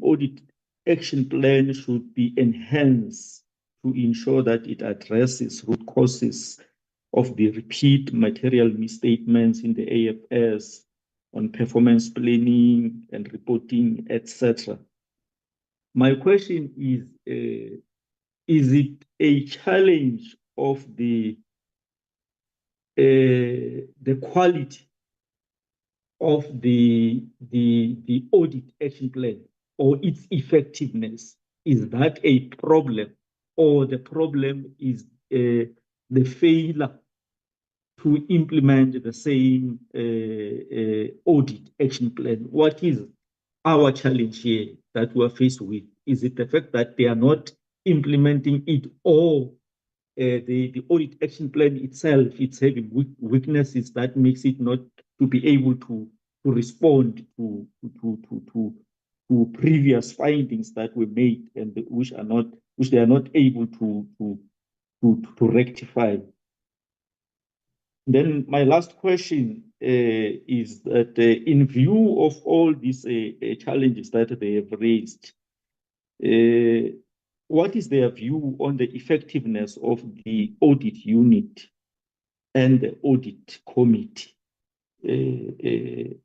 audit action plan should be enhanced to ensure that it addresses root causes of the repeat material misstatements in the AFS on performance planning and reporting, etc. My question is it a challenge of the quality of the audit action plan or its effectiveness? Is that a problem, or the problem is the failure to implement the same audit action plan? What is our challenge here that we are faced with? Is it the fact that they are not implementing it, or the audit action plan itself, it's having weaknesses that makes it not to be able to respond to previous findings that were made and which they are not able to rectify? Then my last question is that in view of all these challenges that they have raised, what is their view on the effectiveness of the audit unit and the audit committee?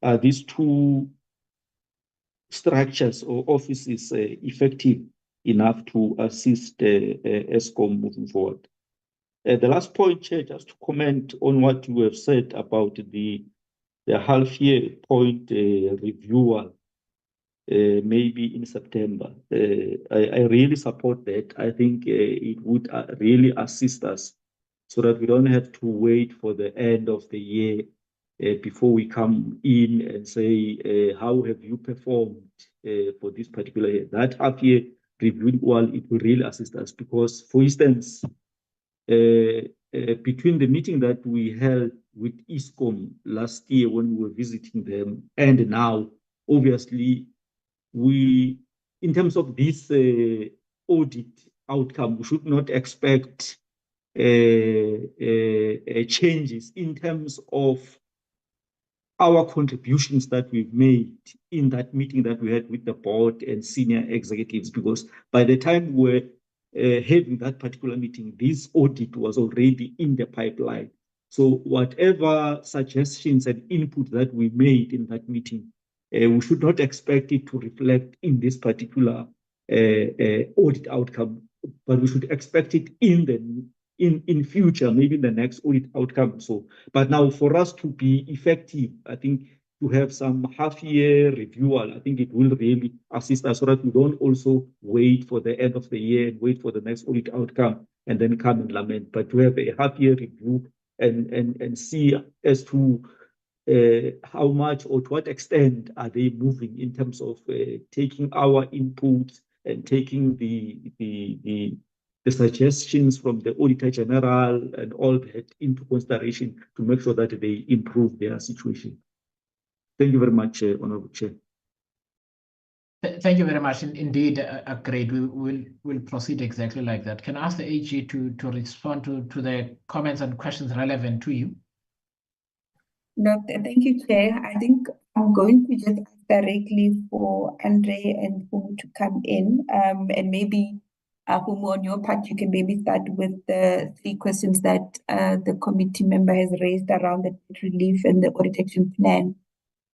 Are these two structures or offices effective enough to assist Eskom moving forward? The last point, Chair, just to comment on what you have said about the half-year point review, maybe in September. I really support that. I think it would really assist us so that we don't have to wait for the end of the year before we come in and say, how have you performed for this particular year? That half-year review, it will really assist us because, for instance, between the meeting that we held with Eskom last year when we were visiting them and now, obviously, in terms of this audit outcome, we should not expect changes in terms of our contributions that we've made in that meeting that we had with the board and senior executives, because by the time we're having that particular meeting, this audit was already in the pipeline. So whatever suggestions and input that we made in that meeting, we should not expect it to reflect in this particular audit outcome, but we should expect it in future, maybe in the next audit outcome. So, but now for us to be effective, I think to have some half-year review, I think it will really assist us so that we don't also wait for the end of the year and wait for the next audit outcome and then come and lament, but to have a half-year review and see as to how much or to what extent are they moving in terms of taking our inputs and taking the suggestions from the Auditor General and all that into consideration to make sure that they improve their situation. Thank you very much, Honorable Chair. Thank you very much. Indeed, great. We'll proceed exactly like that. Can I ask the AG to respond to the comments and questions relevant to you? No, thank you, Chair. I think I'm going to just ask directly for Andre and Fumu to come in, and maybe Fumu, on your part, you can maybe start with the 3 questions that the committee member has raised around the debt relief and the audit action plan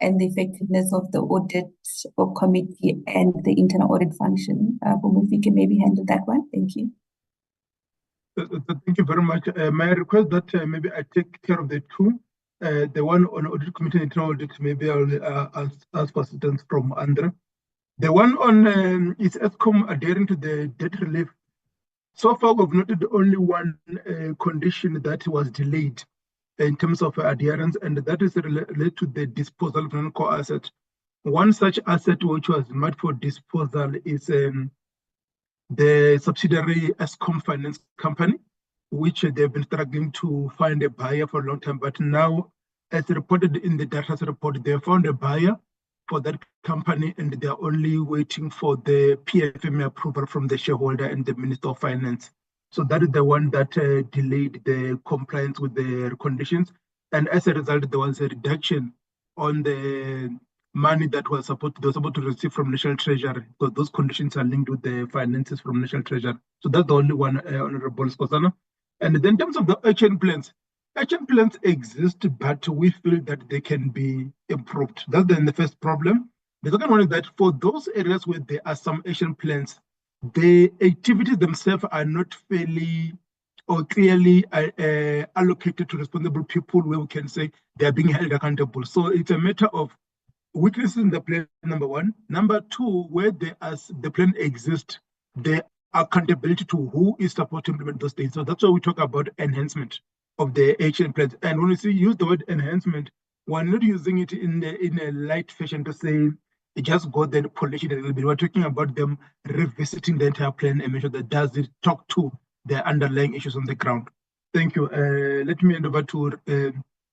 and the effectiveness of the audit or committee and the internal audit function. Fumu, if you can maybe handle that one. Thank you. Thank you very much. May I request that maybe I take care of the 2? The one on audit committee and internal audit, maybe I'll ask for assistance from Andre. The one on is Eskom adhering to the debt relief. So far, we've noted only one condition that was delayed in terms of adherence, and that is related to the disposal of non-core asset. One such asset which was marked for disposal is the subsidiary Eskom Finance Company, which they've been struggling to find a buyer for a long time. But now, as reported in the data report, they found a buyer for that company, and they're only waiting for the PFM approval from the shareholder and the Minister of Finance. So that is the one that delayed the compliance with the conditions. And as a result, there was a reduction on the money that was supposed to receive from National Treasury, because those conditions are linked with the finances from National Treasury. So that's the only one, Honorable Skosana. And then in terms of the action plans exist, but we feel that they can be improved. That's the first problem. The second one is that for those areas where there are some action plans, the activities themselves are not fairly or clearly allocated to responsible people where we can say they are being held accountable. So it's a matter of weaknesses in the plan, number 1. Number 2, where the plan exists, the accountability to who is supposed to implement those things. So that's why we talk about enhancement of the action plans. And when we use the word enhancement, we're not using it in a light fashion to say just go there and polish it a little bit. We're talking about them revisiting the entire plan and make sure that does it talk to the underlying issues on the ground. Thank you. Let me hand over to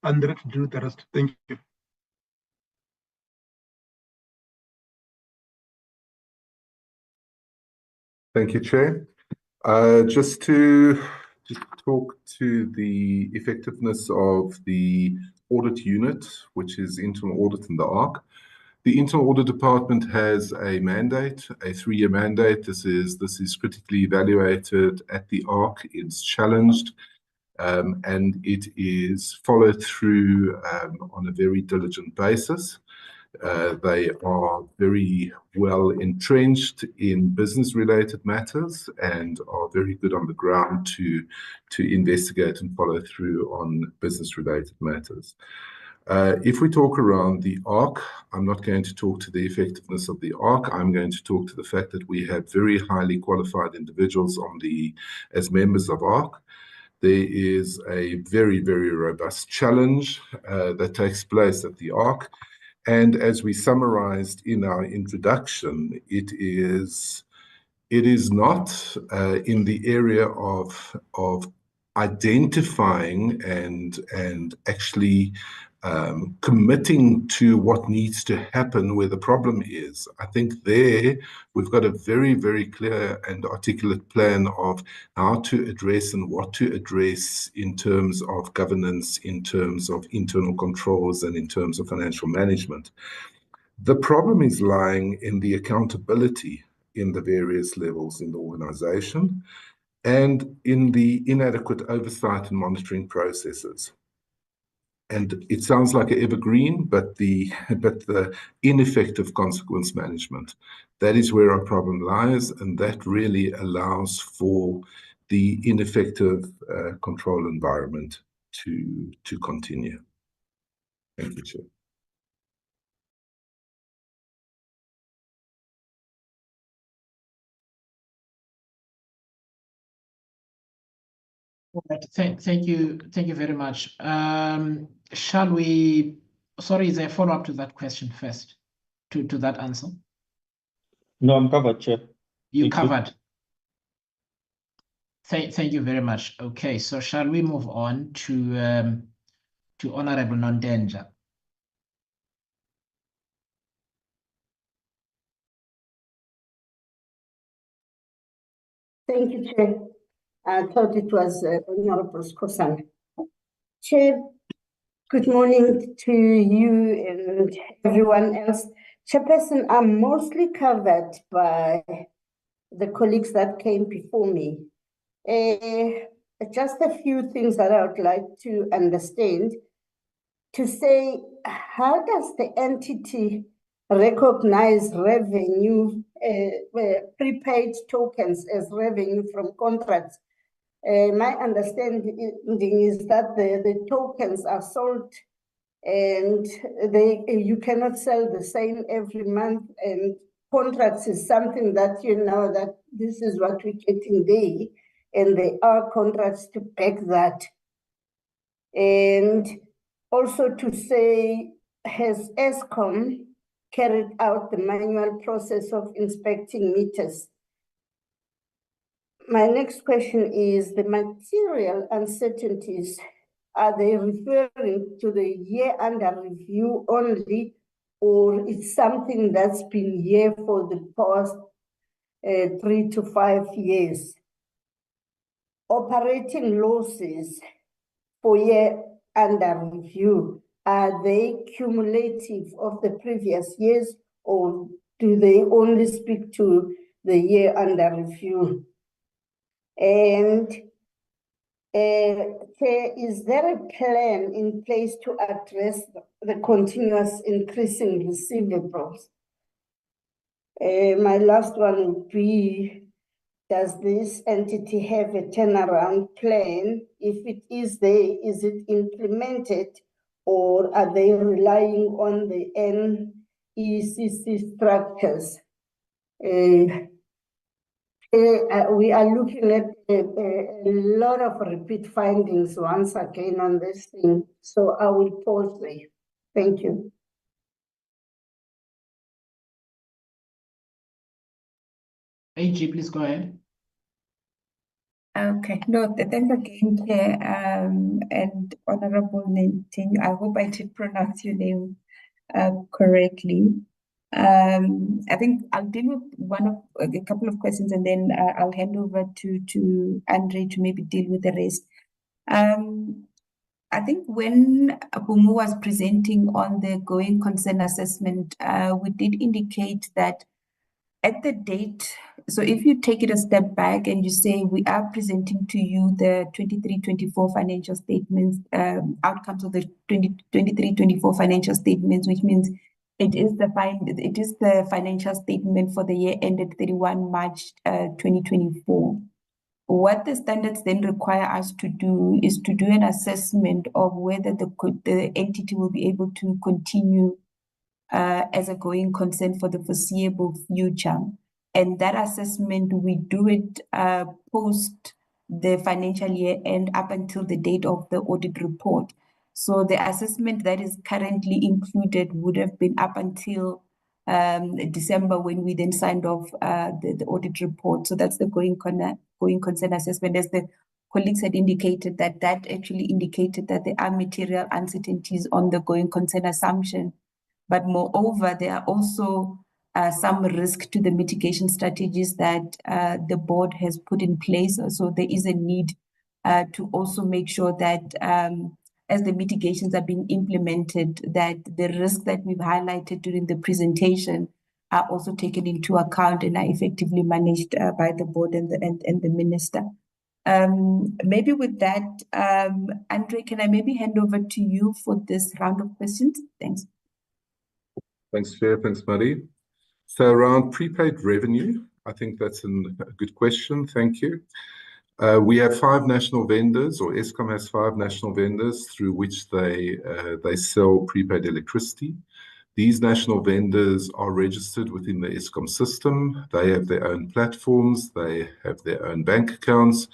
Andre to do the rest. Thank you. Thank you, Chair. Just to talk to the effectiveness of the audit unit, which is internal audit in the ARC. The internal audit department has a mandate, a 3-year mandate. This is critically evaluated at the ARC. It's challenged, and it is followed through on a very diligent basis. They are very well entrenched in business-related matters and are very good on the ground to investigate and follow through on business-related matters. If we talk around the ARC, I'm not going to talk to the effectiveness of the ARC. I'm going to talk to the fact that we have very highly qualified individuals as members of ARC. There is a very, very robust challenge that takes place at the ARC. And as we summarized in our introduction, it is not in the area of identifying and actually committing to what needs to happen where the problem is. I think there we've got a very, very clear and articulate plan of how to address and what to address in terms of governance, in terms of internal controls, and in terms of financial management. The problem is lying in the accountability in the various levels in the organization and in the inadequate oversight and monitoring processes. And it sounds like an evergreen, but the ineffective consequence management, that is where our problem lies, and that really allows for the ineffective control environment to continue. Thank you, Chair. Right. Thank you very much. Shall we? Sorry, is there a follow-up to that question first? To that answer? No, I'm covered, Chair. You Thank you. covered. Thank you very much. Okay, so shall we move on to Honorable Nondenja? Thank you, Chair. I thought it was Honorable Skhosana. Chair, good morning to you and everyone else. Chairperson, I'm mostly covered by the colleagues that came before me. Just a few things that I would like to understand. To say, how does the entity recognize revenue, prepaid tokens as revenue from contracts? My understanding is that the tokens are sold and you cannot sell the same every month, and contracts is something that you know that this is what we're getting there, and there are contracts to back that. And also to say, has Eskom carried out the manual process of inspecting meters? My next question is the material uncertainties. Are they referring to the year under review only, or it's something that's been here for the past 3 to 5 years? Operating losses for year under review, are they cumulative of the previous years, or do they only speak to the year under review? And is there a plan in place to address the continuous increasing receivables? My last one would be, does this entity have a turnaround plan? If it is there, is it implemented, or are they relying on the NECC structures? We are looking at a lot of repeat findings once again on this thing, so I will pause there. Thank you. AG, please go ahead. Okay, no, thanks again, Chair, and Honorable Nenteng. I hope I did pronounce your name correctly. I think I'll deal with a couple of questions, and then I'll hand over to Andre to maybe deal with the rest. I think when Pumu was presenting on the going concern assessment, we did indicate that at the date, so if you take it a step back and you say we are presenting to you the 23-24 financial statements, outcomes of the 23-24 financial statements, which means it is the financial statement for the year ended 31 March 2024. What the standards then require us to do is to do an assessment of whether the entity will be able to continue as a going concern for the foreseeable future. And that assessment, we do it post the financial year end up until the date of the audit report. So the assessment that is currently included would have been up until December, when we then signed off the audit report. So that's the going concern assessment. As the colleagues had indicated that actually indicated that there are material uncertainties on the going concern assumption. But moreover, there are also some risk to the mitigation strategies that the board has put in place. So there is a need to also make sure that as the mitigations are being implemented, that the risk that we've highlighted during the presentation are also taken into account and are effectively managed by the board and the minister. Maybe with that, Andre, can I maybe hand over to you for this round of questions? Thanks. Thanks, Chair. Thanks, Marie. So around prepaid revenue, I think that's a good question. Thank you. We have 5 national vendors, or Eskom has 5 national vendors through which they sell prepaid electricity. These national vendors are registered within the Eskom system. They have their own platforms, they have their own bank accounts,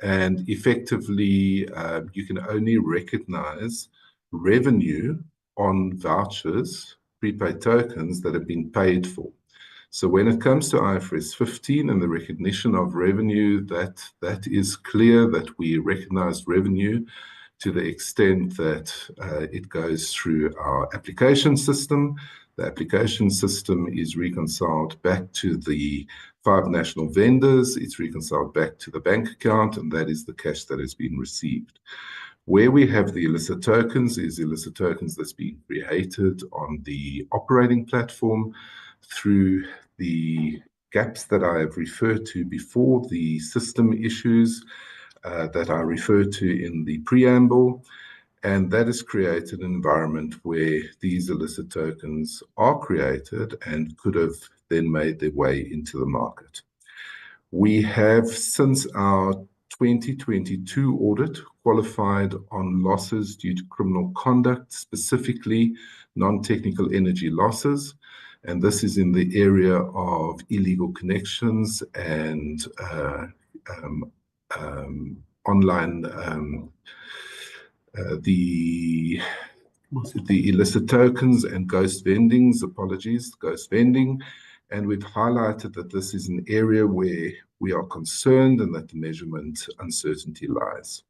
and effectively you can only recognize revenue on vouchers, prepaid tokens that have been paid for. So when it comes to IFRS 15 and the recognition of revenue, that is clear that we recognize revenue to the extent that it goes through our application system. The application system is reconciled back to the 5 national vendors. It's reconciled back to the bank account, and that is the cash that has been received. Where we have the illicit tokens is illicit tokens that's been created on the operating platform through the gaps that I have referred to before, the system issues that I referred to in the preamble, and that has created an environment where these illicit tokens are created and could have then made their way into the market. We have, since our 2022 audit, qualified on losses due to criminal conduct, specifically non-technical energy losses, and this is in the area of illegal connections and online, the illicit tokens and ghost vendings, ghost vending. And we've highlighted that this is an area where we are concerned and that the measurement uncertainty lies.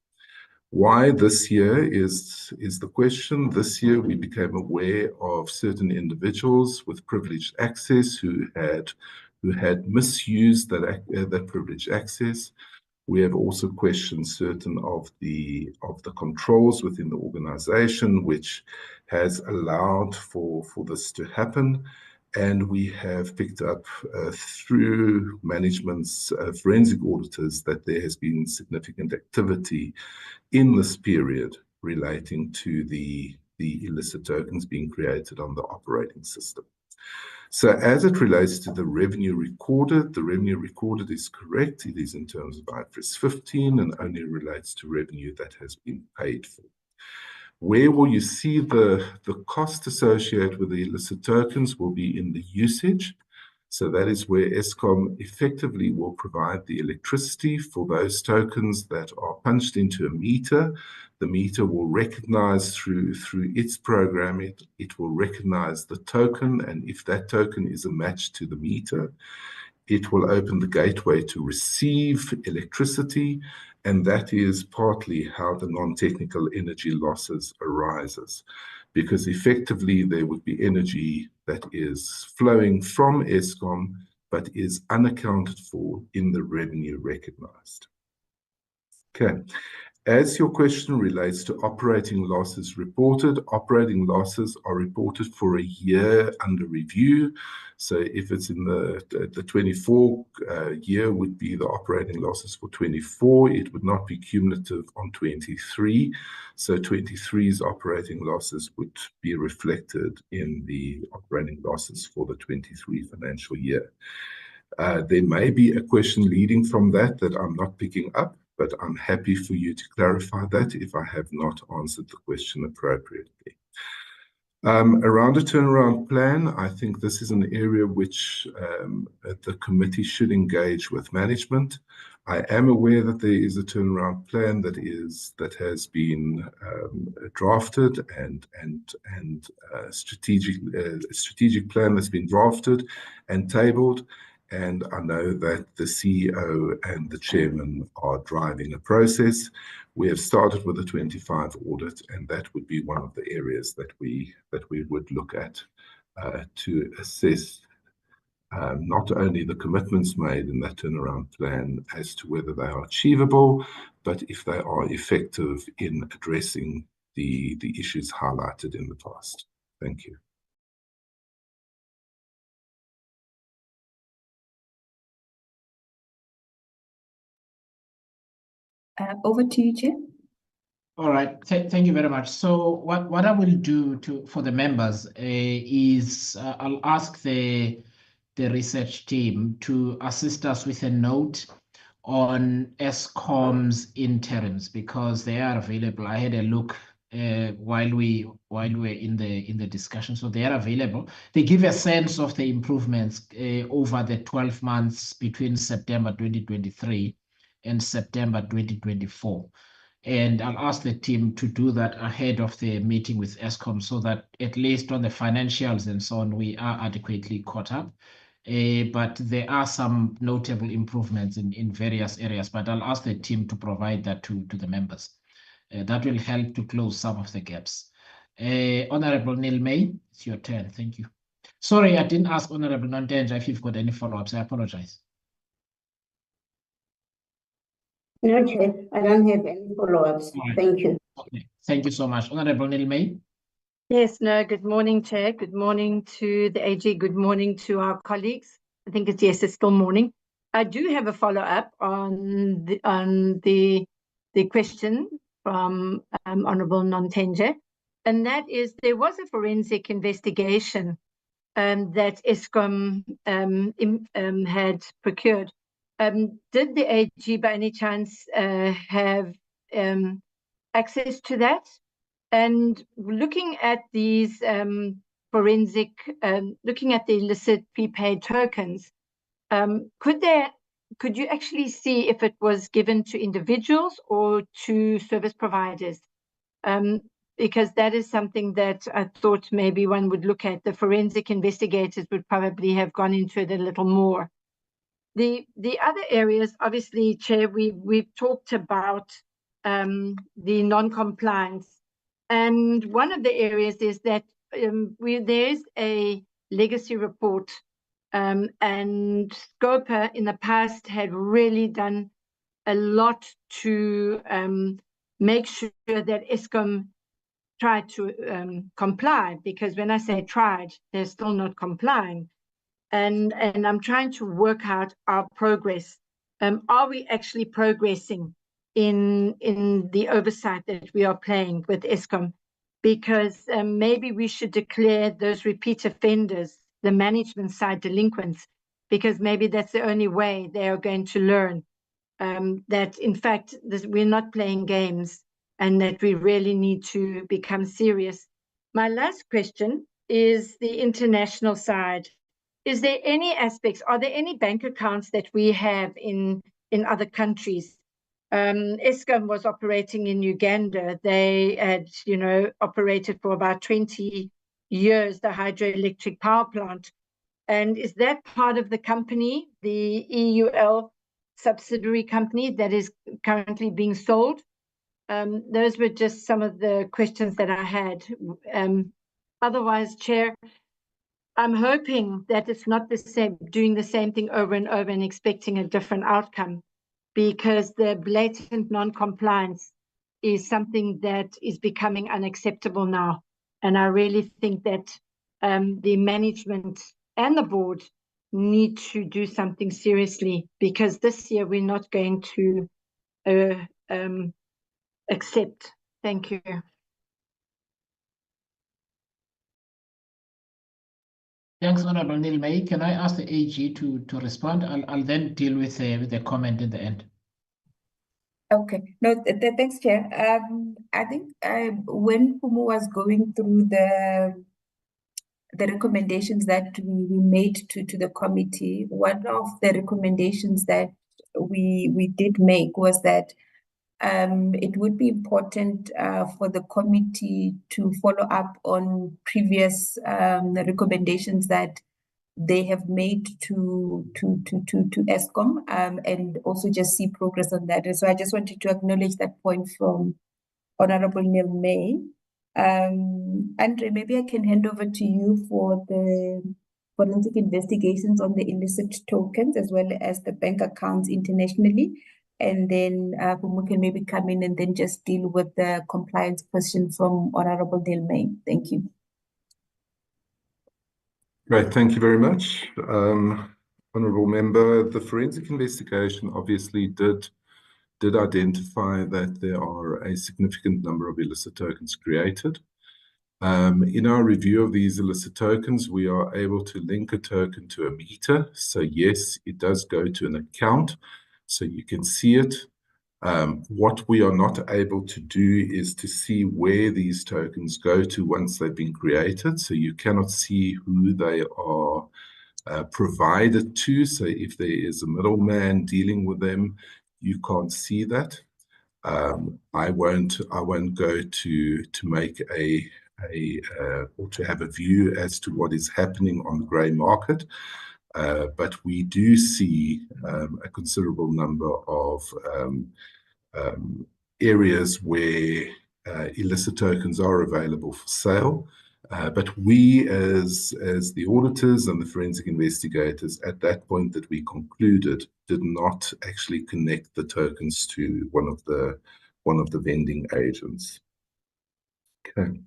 Why this year is the question. This year we became aware of certain individuals with privileged access who had misused that privileged access. We have also questioned certain of the controls within the organization, which has allowed for this to happen. And we have picked up through management's forensic auditors that there has been significant activity in this period relating to the illicit tokens being created on the operating system. So as it relates to the revenue recorded is correct. It is in terms of IFRS 15 and only relates to revenue that has been paid for. Where will you see the cost associated with the illicit tokens will be in the usage. So that is where Eskom effectively will provide the electricity for those tokens that are punched into a meter. The meter will recognize through its program, it will recognize the token, and if that token is a match to the meter, it will open the gateway to receive electricity, and that is partly how the non-technical energy losses arises, because effectively there would be energy that is flowing from Eskom but is unaccounted for in the revenue recognized. Okay. As your question relates to operating losses reported, operating losses are reported for a year under review. So if it's in the 24 year would be the operating losses for 24, it would not be cumulative on 23. So 23's operating losses would be reflected in the operating losses for the 23 financial year. There may be a question leading from that I'm not picking up, but I'm happy for you to clarify that if I have not answered the question appropriately. Around a turnaround plan, I think this is an area which the committee should engage with management. I am aware that there is a turnaround plan that has been drafted and strategic plan that's been drafted and tabled. And I know that the CEO and the chairman are driving a process. We have started with a 25 audit, and that would be one of the areas that we would look at to assess not only the commitments made in that turnaround plan as to whether they are achievable, but if they are effective in addressing the issues highlighted in the past. Thank you. Over to you, Chair. All right, thank you very much. So what I will do for the members is I'll ask the research team to assist us with a note on Eskom's interims, because they are available. I had a look while we were in the discussion, so they are available. They give a sense of the improvements over the 12 months between September 2023 and September 2024. And I'll ask the team to do that ahead of the meeting with Eskom, so that at least on the financials and so on, we are adequately caught up. But there are some notable improvements in various areas, but I'll ask the team to provide that to the members. That will help to close some of the gaps. Honorable Neil May, it's your turn. Thank you. Sorry, I didn't ask Honorable Nontenja if you've got any follow-ups. I apologize. No, Chair, I don't have any follow-ups. Right. Thank you. Okay. Thank you so much. Honorable Neil May. Yes, no, good morning, Chair. Good morning to the AG. Good morning to our colleagues. I think it's still morning. I do have a follow-up on the question from Honourable Nontenja, and that is there was a forensic investigation that Eskom had procured. Did the AG by any chance have access to that? And looking at these forensic, looking at the illicit prepaid tokens, could you actually see if it was given to individuals or to service providers? Because that is something that I thought maybe one would look at. The forensic investigators would probably have gone into it a little more. The other areas, obviously, Chair, we've talked about the non-compliance. And one of the areas is that there is a legacy report, and Scopa in the past had really done a lot to make sure that Eskom tried to comply, because when I say tried, they're still not complying. And I'm trying to work out our progress. Are we actually progressing in the oversight that we are playing with Eskom? Because maybe we should declare those repeat offenders, the management side delinquents, because maybe that's the only way they are going to learn that in fact we're not playing games and that we really need to become serious. My last question is the international side. Is there any aspects, are there any bank accounts that we have in other countries? Eskom was operating in Uganda. They had, operated for about 20 years, the hydroelectric power plant. And is that part of the company, the EUL subsidiary company that is currently being sold? Those were just some of the questions that I had. Otherwise, Chair, I'm hoping that it's not the same, doing the same thing over and over and expecting a different outcome, because the blatant non-compliance is something that is becoming unacceptable now. And I really think that the management and the board need to do something seriously, because this year we're not going to accept. Thank you. Thanks, Honorable Neil May. Can I ask the AG to respond? I'll then deal with the comment in the end. Okay. No, thanks, Chair. I think when Pumu was going through the recommendations that we made to the committee, one of the recommendations that we did make was that it would be important for the committee to follow up on previous recommendations that they have made to Eskom, and also just see progress on that. And so I just wanted to acknowledge that point from Honorable Neil May. Andre, maybe I can hand over to you for the forensic investigations on the illicit tokens as well as the bank accounts internationally. And then we can maybe come in and then just deal with the compliance question from Honorable Neil May. Thank you. Great, thank you very much. Honourable Member, the forensic investigation obviously did identify that there are a significant number of illicit tokens created. In our review of these illicit tokens, we are able to link a token to a meter. So yes, it does go to an account, so you can see it. What we are not able to do is to see where these tokens go to once they've been created. So you cannot see who they are provided to. So if there is a middleman dealing with them, you can't see that. I won't go to make or to have a view as to what is happening on the grey market. But we do see a considerable number of areas where illicit tokens are available for sale. But we, as the auditors and the forensic investigators, at that point that we concluded, did not actually connect the tokens to one of the vending agents. Okay.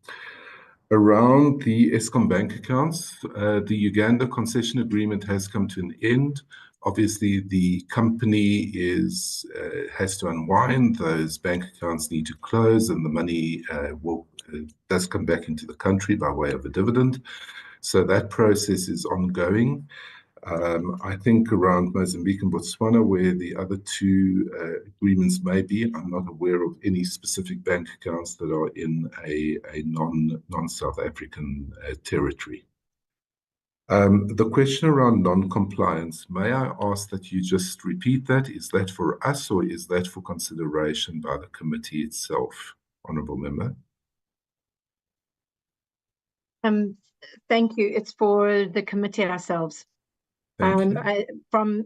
Around the Eskom bank accounts, the Uganda concession agreement has come to an end. Obviously, the company has to unwind. Those bank accounts need to close, and the money does come back into the country by way of a dividend. So that process is ongoing. I think around Mozambique and Botswana, where the other two agreements may be, I'm not aware of any specific bank accounts that are in a non-South African territory. The question around non-compliance, may I ask that you just repeat that? Is that for us or is that for consideration by the committee itself, Honourable Member? Thank you. It's for the committee ourselves. From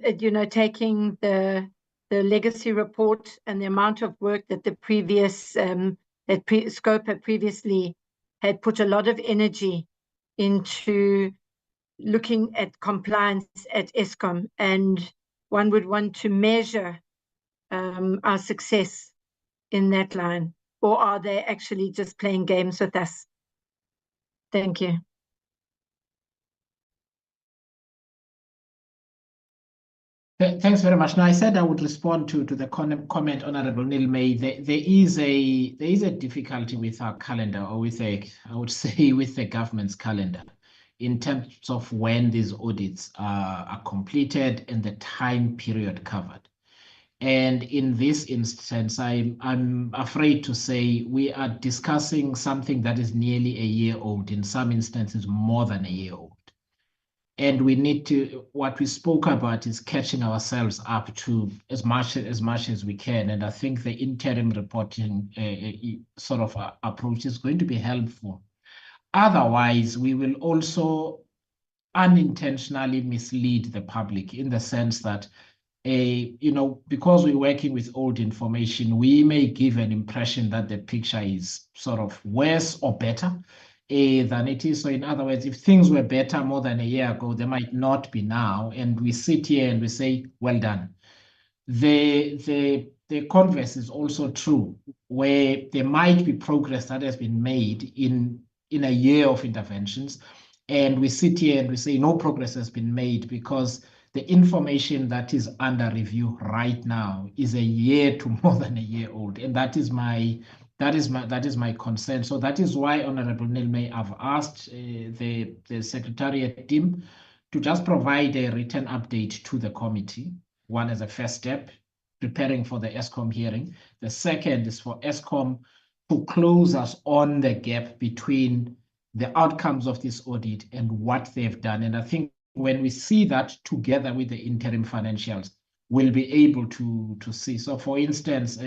taking the legacy report and the amount of work that the previous scope had previously had put a lot of energy into looking at compliance at Eskom, and one would want to measure our success in that line, or are they actually just playing games with us? Thank you. Thanks very much. Now, I said I would respond to the comment, Honourable Neil May. There is a difficulty with our calendar, or I would say with the government's calendar, in terms of when these audits are completed and the time period covered. And in this instance, I'm afraid to say we are discussing something that is nearly a year old, in some instances more than a year old. And we need to, what we spoke about is catching ourselves up to as much as we can. And I think the interim reporting sort of approach is going to be helpful. Otherwise, we will also unintentionally mislead the public, in the sense that, because we're working with old information, we may give an impression that the picture is sort of worse or better than it is. So in other words, if things were better more than a year ago, they might not be now. And we sit here and we say, well done. The converse is also true, where there might be progress that has been made in a year of interventions. And we sit here and we say no progress has been made because the information that is under review right now is a year to more than a year old. And that is my concern. So that is why, Honourable Neil May, I've asked the Secretariat team to just provide a written update to the committee. One, as a first step, preparing for the Eskom hearing. The second is for Eskom to close us on the gap between the outcomes of this audit and what they've done. And I think when we see that together with the interim financials, we'll be able to see. So for instance,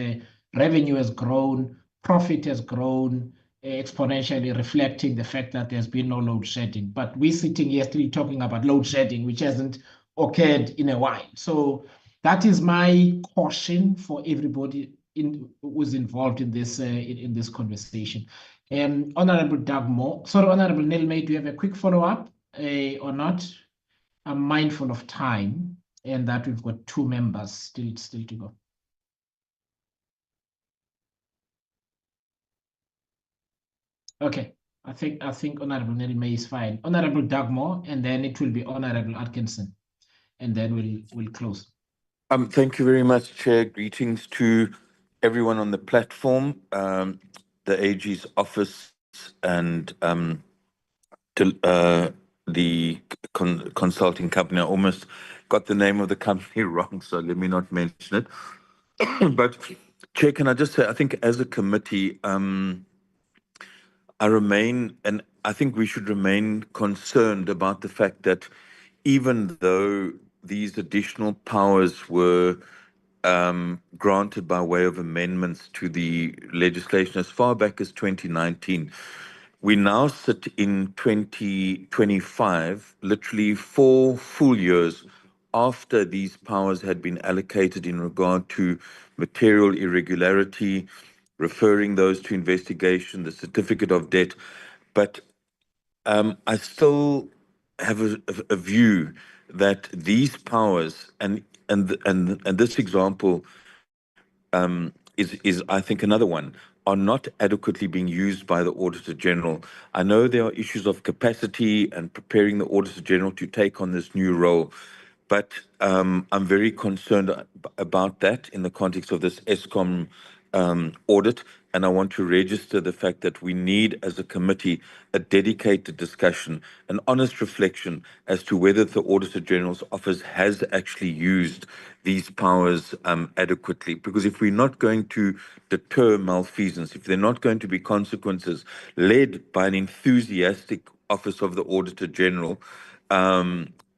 revenue has grown, profit has grown, exponentially reflecting the fact that there's been no load shedding. But we're sitting here still talking about load shedding, which hasn't occurred in a while. So that is my caution for everybody who's involved in this conversation. Honorable Doug Moore, sorry, Honorable Neil May, do you have a quick follow-up or not? I'm mindful of time and that we've got 2 members still to go. Okay, I think Honorable Neil May is fine. Honorable Doug Moore, and then it will be Honorable Atkinson, and then we'll close. Thank you very much, Chair. Greetings to everyone on the platform, the AG's office, and to the consulting company. I almost got the name of the company wrong, so let me not mention it. But Chair, can I just say, I think as a committee, I remain, and I think we should remain concerned about the fact that even though these additional powers were granted by way of amendments to the legislation as far back as 2019, we now sit in 2025, literally 4 full years after these powers had been allocated in regard to material irregularity, referring those to investigation, the certificate of debt. But I still have a view that these powers and this example is I think another one, are not adequately being used by the Auditor General. I know there are issues of capacity and preparing the Auditor General to take on this new role, but I'm very concerned about that in the context of this Eskom audit, and I want to register the fact that we need, as a committee, a dedicated discussion, an honest reflection as to whether the Auditor General's office has actually used these powers adequately. Because if we're not going to deter malfeasance, if there are not going to be consequences led by an enthusiastic office of the Auditor General,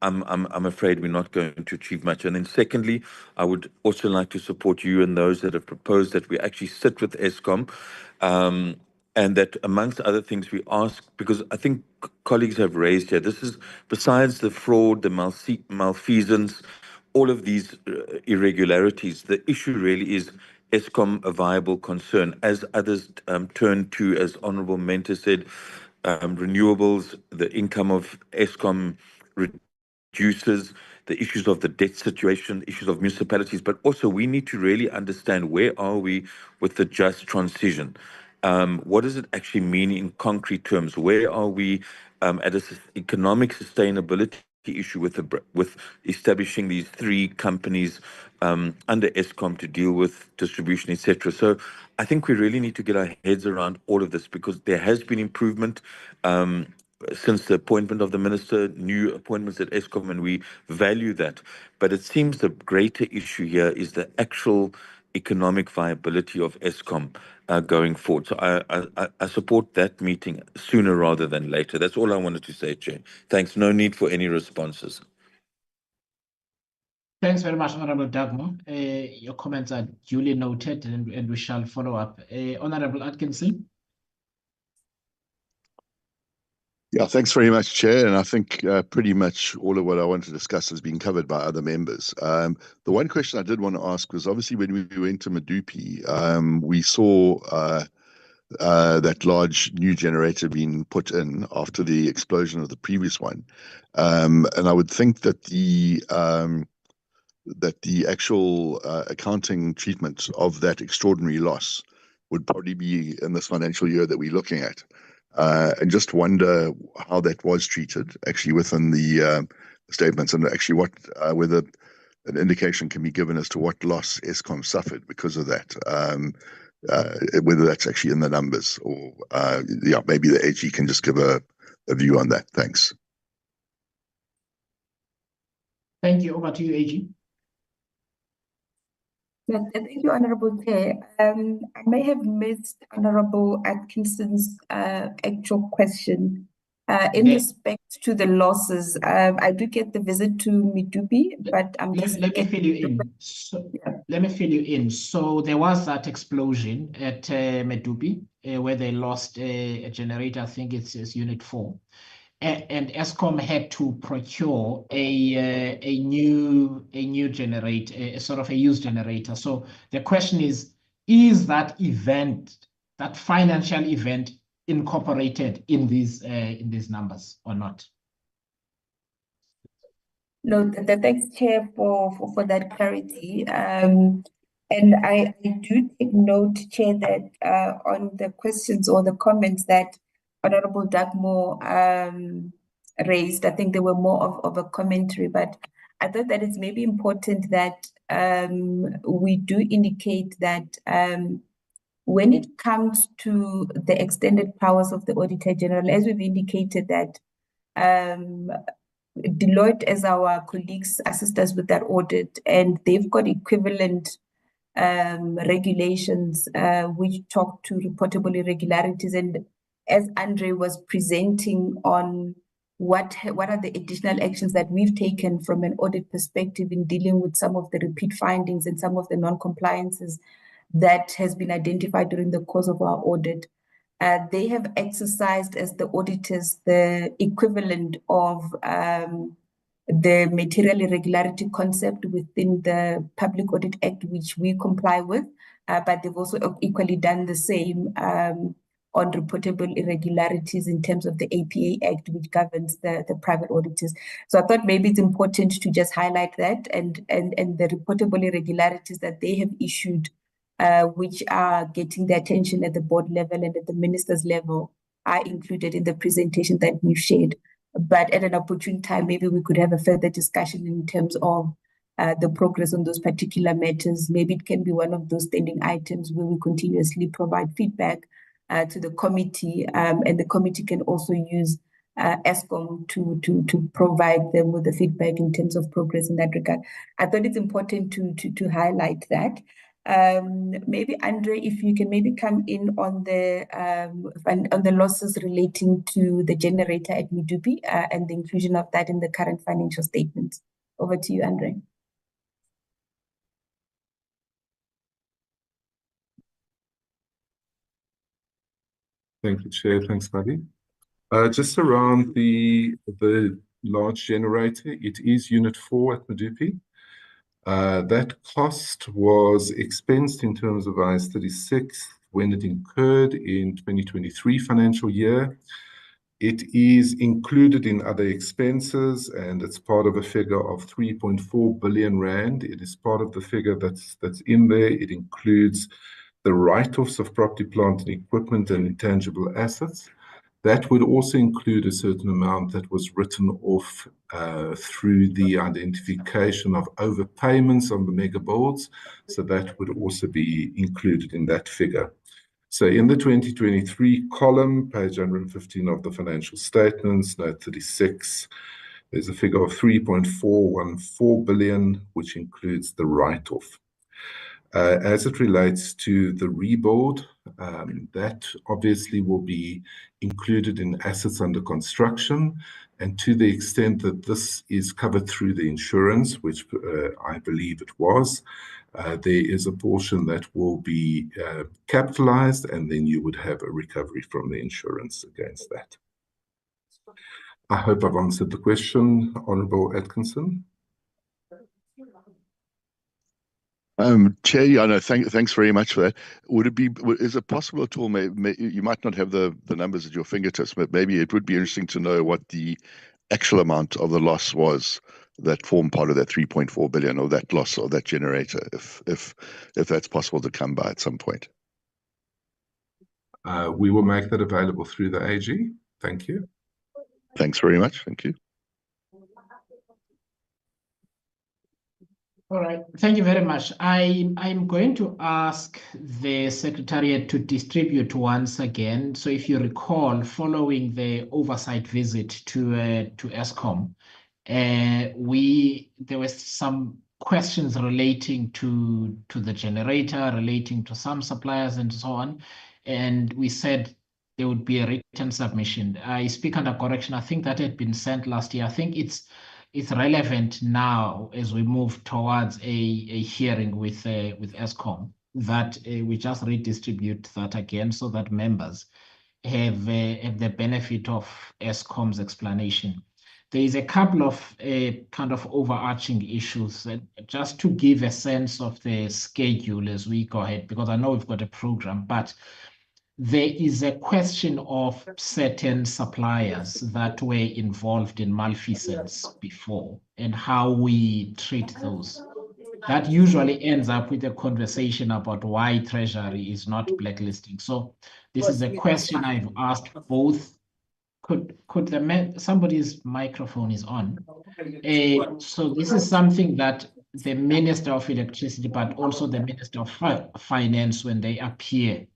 I'm afraid we're not going to achieve much. And then secondly, I would also like to support you and those that have proposed that we actually sit with Eskom, and that amongst other things we ask, because I think colleagues have raised here, this is besides the fraud, the malfeasance, all of these irregularities, the issue really is Eskom a viable concern? As others turn to, as Honourable Mentor said, renewables, the income of Eskom reduces, the issues of the debt situation, issues of municipalities, but also we need to really understand where are we with the just transition. What does it actually mean in concrete terms? Where are we at an economic sustainability issue with establishing these 3 companies under Eskom to deal with distribution, etc. So I think we really need to get our heads around all of this, because there has been improvement since the appointment of the minister, new appointments at Eskom, and we value that. But it seems the greater issue here is the actual economic viability of Eskom going forward. So I support that meeting sooner rather than later. That's all I wanted to say, Chair. Thanks. No need for any responses. Thanks very much, Honourable Dagmo. Your comments are duly noted, and we shall follow up. Honourable Atkinson. Yeah, thanks very much, Chair. And I think pretty much all of what I want to discuss has been covered by other members. The one question I did want to ask was, obviously, when we went to Medupi, we saw that large new generator being put in after the explosion of the previous one. And I would think that the actual accounting treatment of that extraordinary loss would probably be in this financial year that we're looking at. And just wonder how that was treated actually within the statements, and actually whether an indication can be given as to what loss Eskom suffered because of that, whether that's actually in the numbers, or maybe the AG can just give a view on that. Thanks. Thank you. Over to you, AG. Thank you, Honourable Chair. I may have missed Honourable Atkinson's actual question. In respect to the losses, I do get the visit to Medupi, but I'm just let me fill you in. So, let me fill you in. So there was that explosion at Medupi where they lost a generator. I think it's Unit 4, and Eskom had to procure a new generator, a sort of a used generator. So the question is that event, that financial event, incorporated in these numbers or not? No, thanks, Chair, for that clarity. And I do take note, Chair, that on the questions or the comments that Honorable Dagmore raised, I think they were more of a commentary, but I thought that it's maybe important that we do indicate that when it comes to the extended powers of the Auditor General, as we've indicated that Deloitte, as our colleagues, assist us with that audit, and they've got equivalent regulations which talk to reportable irregularities. And as Andre was presenting on what are the additional actions that we've taken from an audit perspective in dealing with some of the repeat findings and some of the non-compliances that has been identified during the course of our audit. They have exercised as the auditors the equivalent of the material irregularity concept within the Public Audit Act, which we comply with, but they've also equally done the same on reportable irregularities in terms of the APA Act, which governs the private auditors. So I thought maybe it's important to just highlight that and the reportable irregularities that they have issued, which are getting the attention at the board level and at the minister's level, are included in the presentation that we've shared. But at an opportune time, maybe we could have a further discussion in terms of the progress on those particular matters. Maybe it can be one of those standing items where we continuously provide feedback to the committee, and the committee can also use Eskom to provide them with the feedback in terms of progress in that regard. I thought it's important to highlight that. Maybe Andre, if you can maybe come in on the losses relating to the generator at Medupi and the inclusion of that in the current financial statements. Over to you, Andre. Thank you, Chair. Thanks, Buddy. Just around the large generator, it is Unit 4 at Medupi. That cost was expensed in terms of IAS 36 when it incurred in 2023 financial year. It is included in other expenses, and it's part of a figure of 3.4 billion rand. It is part of the figure that's in there. It includes the write-offs of property, plant, and equipment and intangible assets. That would also include a certain amount that was written off through the identification of overpayments on the mega boards. So that would also be included in that figure. So in the 2023 column, page 115 of the financial statements, note 36, there's a figure of 3.414 billion, which includes the write-off. As it relates to the rebuild, that obviously will be included in assets under construction, and to the extent that this is covered through the insurance, which I believe it was, there is a portion that will be capitalized, and then you would have a recovery from the insurance against that. I hope I've answered the question, Honourable Atkinson. Chair, yeah, no, thanks very much for that. Is it possible at all, you might not have the numbers at your fingertips, but maybe it would be interesting to know what the actual amount of the loss was that formed part of that 3.4 billion, or that loss of that generator, if that's possible to come by at some point. We will make that available through the AG. Thank you. Thanks very much. Thank you. All right, thank you very much. I'm going to ask the Secretariat to distribute once again. So if you recall, following the oversight visit to Eskom, there were some questions relating to the generator, relating to some suppliers and so on. And we said there would be a written submission. I speak under correction. I think that had been sent last year. I think it's relevant now as we move towards a hearing with Eskom, that we just redistribute that again so that members have the benefit of Eskom's explanation. There is a couple of kind of overarching issues, just to give a sense of the schedule as we go ahead, because I know we've got a program, but there is a question of certain suppliers that were involved in malfeasance before and how we treat those. That usually ends up with a conversation about why Treasury is not blacklisting. So this is a question I've asked both. Could somebody's microphone is on? So this is something that the Minister of Electricity, but also the Minister of Finance, when they appear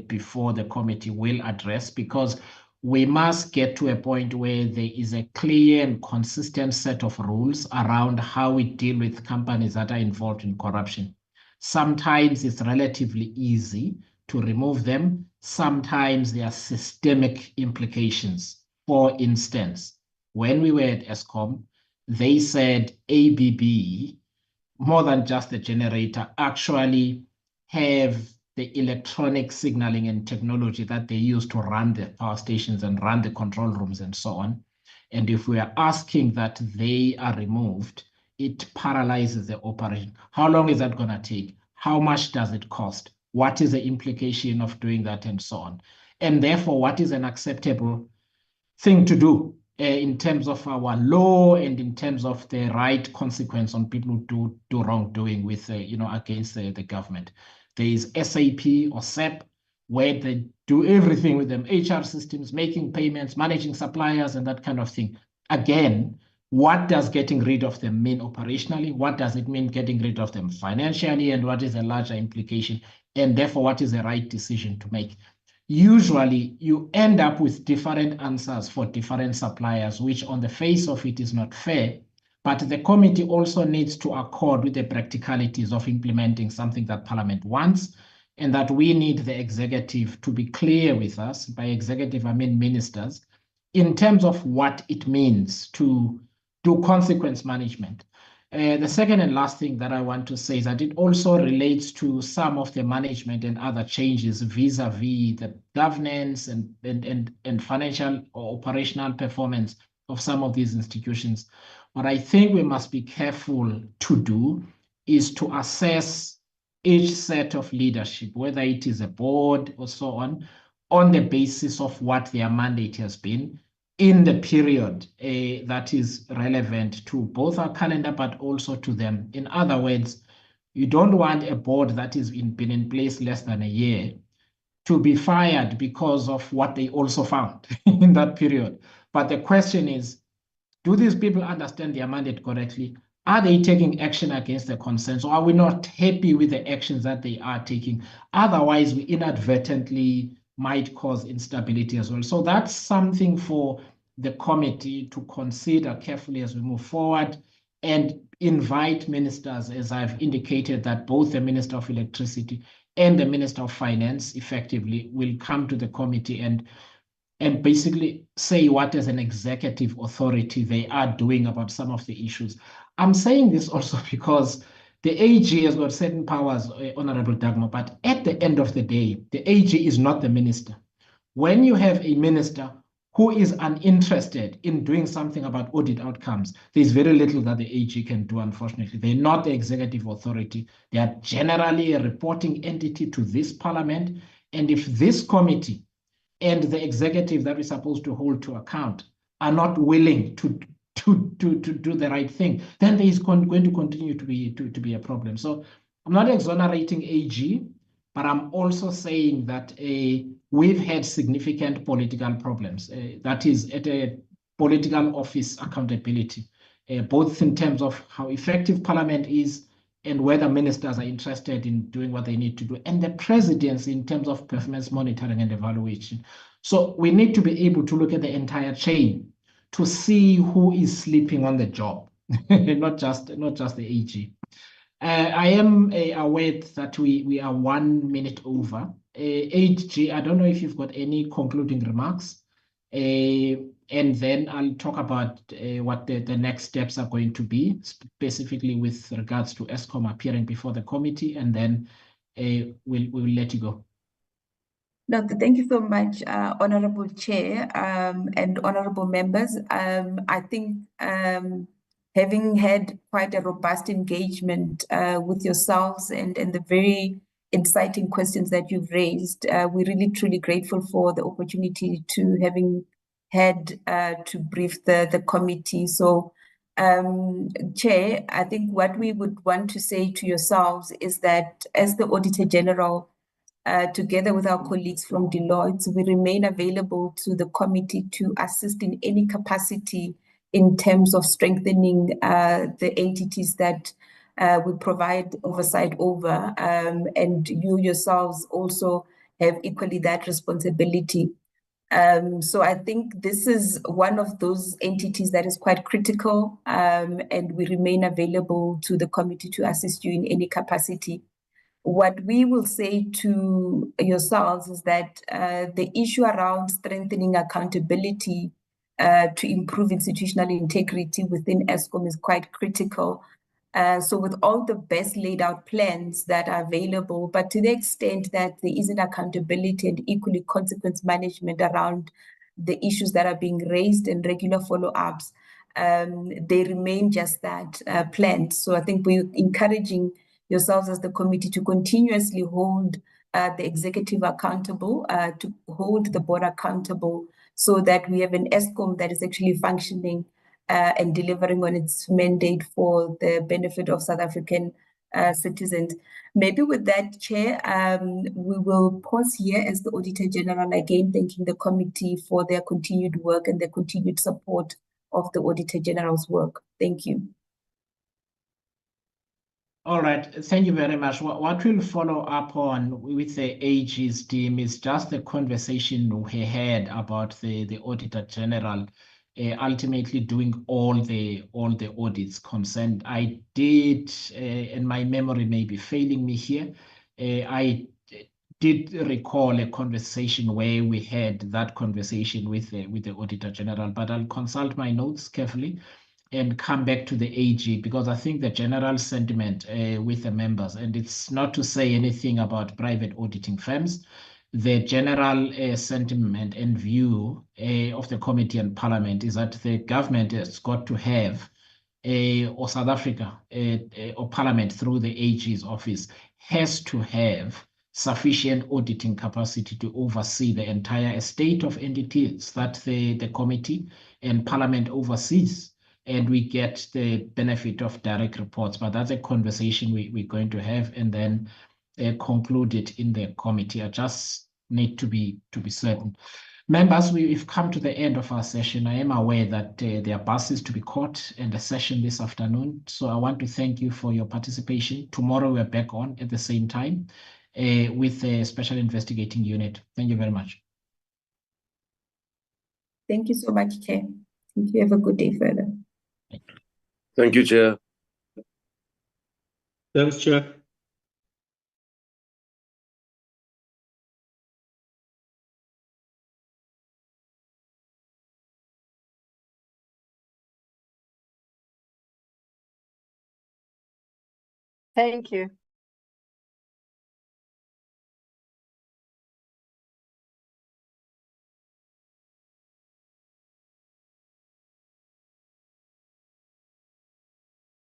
before the committee, will address, because we must get to a point where there is a clear and consistent set of rules around how we deal with companies that are involved in corruption. Sometimes it's relatively easy to remove them. Sometimes there are systemic implications. For instance, when we were at Eskom, they said ABB, more than just the generator, actually have the electronic signaling and technology that they use to run the power stations and run the control rooms and so on. And if we are asking that they are removed, it paralyzes the operation. How long is that going to take? How much does it cost? What is the implication of doing that and so on? And therefore, what is an acceptable thing to do in terms of our law and in terms of the right consequence on people who do wrongdoing with, against the government? There is SAP or SAP, where they do everything with them, HR systems, making payments, managing suppliers, and that kind of thing. Again, what does getting rid of them mean operationally? What does it mean getting rid of them financially? And what is the larger implication? And therefore, what is the right decision to make? Usually, you end up with different answers for different suppliers, which on the face of it is not fair. But the committee also needs to accord with the practicalities of implementing something that Parliament wants, and that we need the executive to be clear with us. By executive, I mean ministers, in terms of what it means to do consequence management. The second and last thing that I want to say is that it also relates to some of the management and other changes vis-a-vis the governance and financial or operational performance of some of these institutions. What I think we must be careful to do is to assess each set of leadership, whether it is a board or so on the basis of what their mandate has been in the period that is relevant to both our calendar, but also to them. In other words, you don't want a board that has been in place less than a year to be fired because of what they also found in that period. But the question is, do these people understand their mandate correctly? Are they taking action against the concerns, or are we not happy with the actions that they are taking? Otherwise, we inadvertently might cause instability as well. So that's something for the committee to consider carefully as we move forward, and invite ministers, as I've indicated, that both the Minister of Electricity and the Minister of Finance effectively will come to the committee and basically say what as an executive authority they are doing about some of the issues. I'm saying this also because the AG has got certain powers, Honorable Dagmo, but at the end of the day, the AG is not the minister. When you have a minister who is uninterested in doing something about audit outcomes, there's very little that the AG can do, unfortunately. They're not the executive authority. They are generally a reporting entity to this parliament. And if this committee and the executive that we're supposed to hold to account are not willing to do the right thing, then there is going to continue to be a problem. So I'm not exonerating AG, but I'm also saying that we've had significant political problems. That is at a political office accountability, both in terms of how effective Parliament is and whether ministers are interested in doing what they need to do, and the presidency in terms of performance monitoring and evaluation. So we need to be able to look at the entire chain to see who is sleeping on the job, not just the AG. I am aware that we are 1 minute over. 8G, I don't know if you've got any concluding remarks. And then I'll talk about what the next steps are going to be, specifically with regards to Eskom appearing before the committee, and then we'll let you go. No, thank you so much, Honorable Chair, and honorable members. I think having had quite a robust engagement with yourselves and the very inciting questions that you've raised, we're really truly grateful for the opportunity to having had to brief the committee. So, Chair, I think what we would want to say to yourselves is that as the Auditor General, together with our colleagues from Deloitte, we remain available to the committee to assist in any capacity in terms of strengthening the entities that we provide oversight over, and you yourselves also have equally that responsibility. So I think this is one of those entities that is quite critical, and we remain available to the committee to assist you in any capacity. What we will say to yourselves is that the issue around strengthening accountability to improve institutional integrity within Eskom is quite critical. So with all the best laid out plans that are available, but to the extent that there isn't accountability and equally consequence management around the issues that are being raised and regular follow-ups, they remain just that, planned. So I think we're encouraging yourselves as the committee to continuously hold the executive accountable, to hold the board accountable, so that we have an Eskom that is actually functioning and delivering on its mandate for the benefit of South African citizens. Maybe with that, Chair, we will pause here as the Auditor General, again thanking the committee for their continued work and their continued support of the Auditor General's work. Thank you. All right, thank you very much. What we'll follow up on with the AG's team is just the conversation we had about the Auditor General ultimately doing all the audits concerned. I did, and my memory may be failing me here, I did recall a conversation where we had that conversation with the Auditor General, but I'll consult my notes carefully and come back to the AG, because I think the general sentiment with the members, and it's not to say anything about private auditing firms, the general sentiment and view of the committee and parliament is that the government has got to have, or South Africa, or parliament through the AG's office, has to have sufficient auditing capacity to oversee the entire estate of entities that the committee and parliament oversees, and we get the benefit of direct reports. But that's a conversation we're going to have and then conclude it in the committee. I just need to be certain. Members, we've come to the end of our session. I am aware that there are buses to be caught and a session this afternoon. So I want to thank you for your participation. Tomorrow we're back on at the same time with a special investigating unit. Thank you very much. Thank you so much, Chair. Thank you. Have a good day further. Thank you, Chair. Thanks, Chair. Thank you.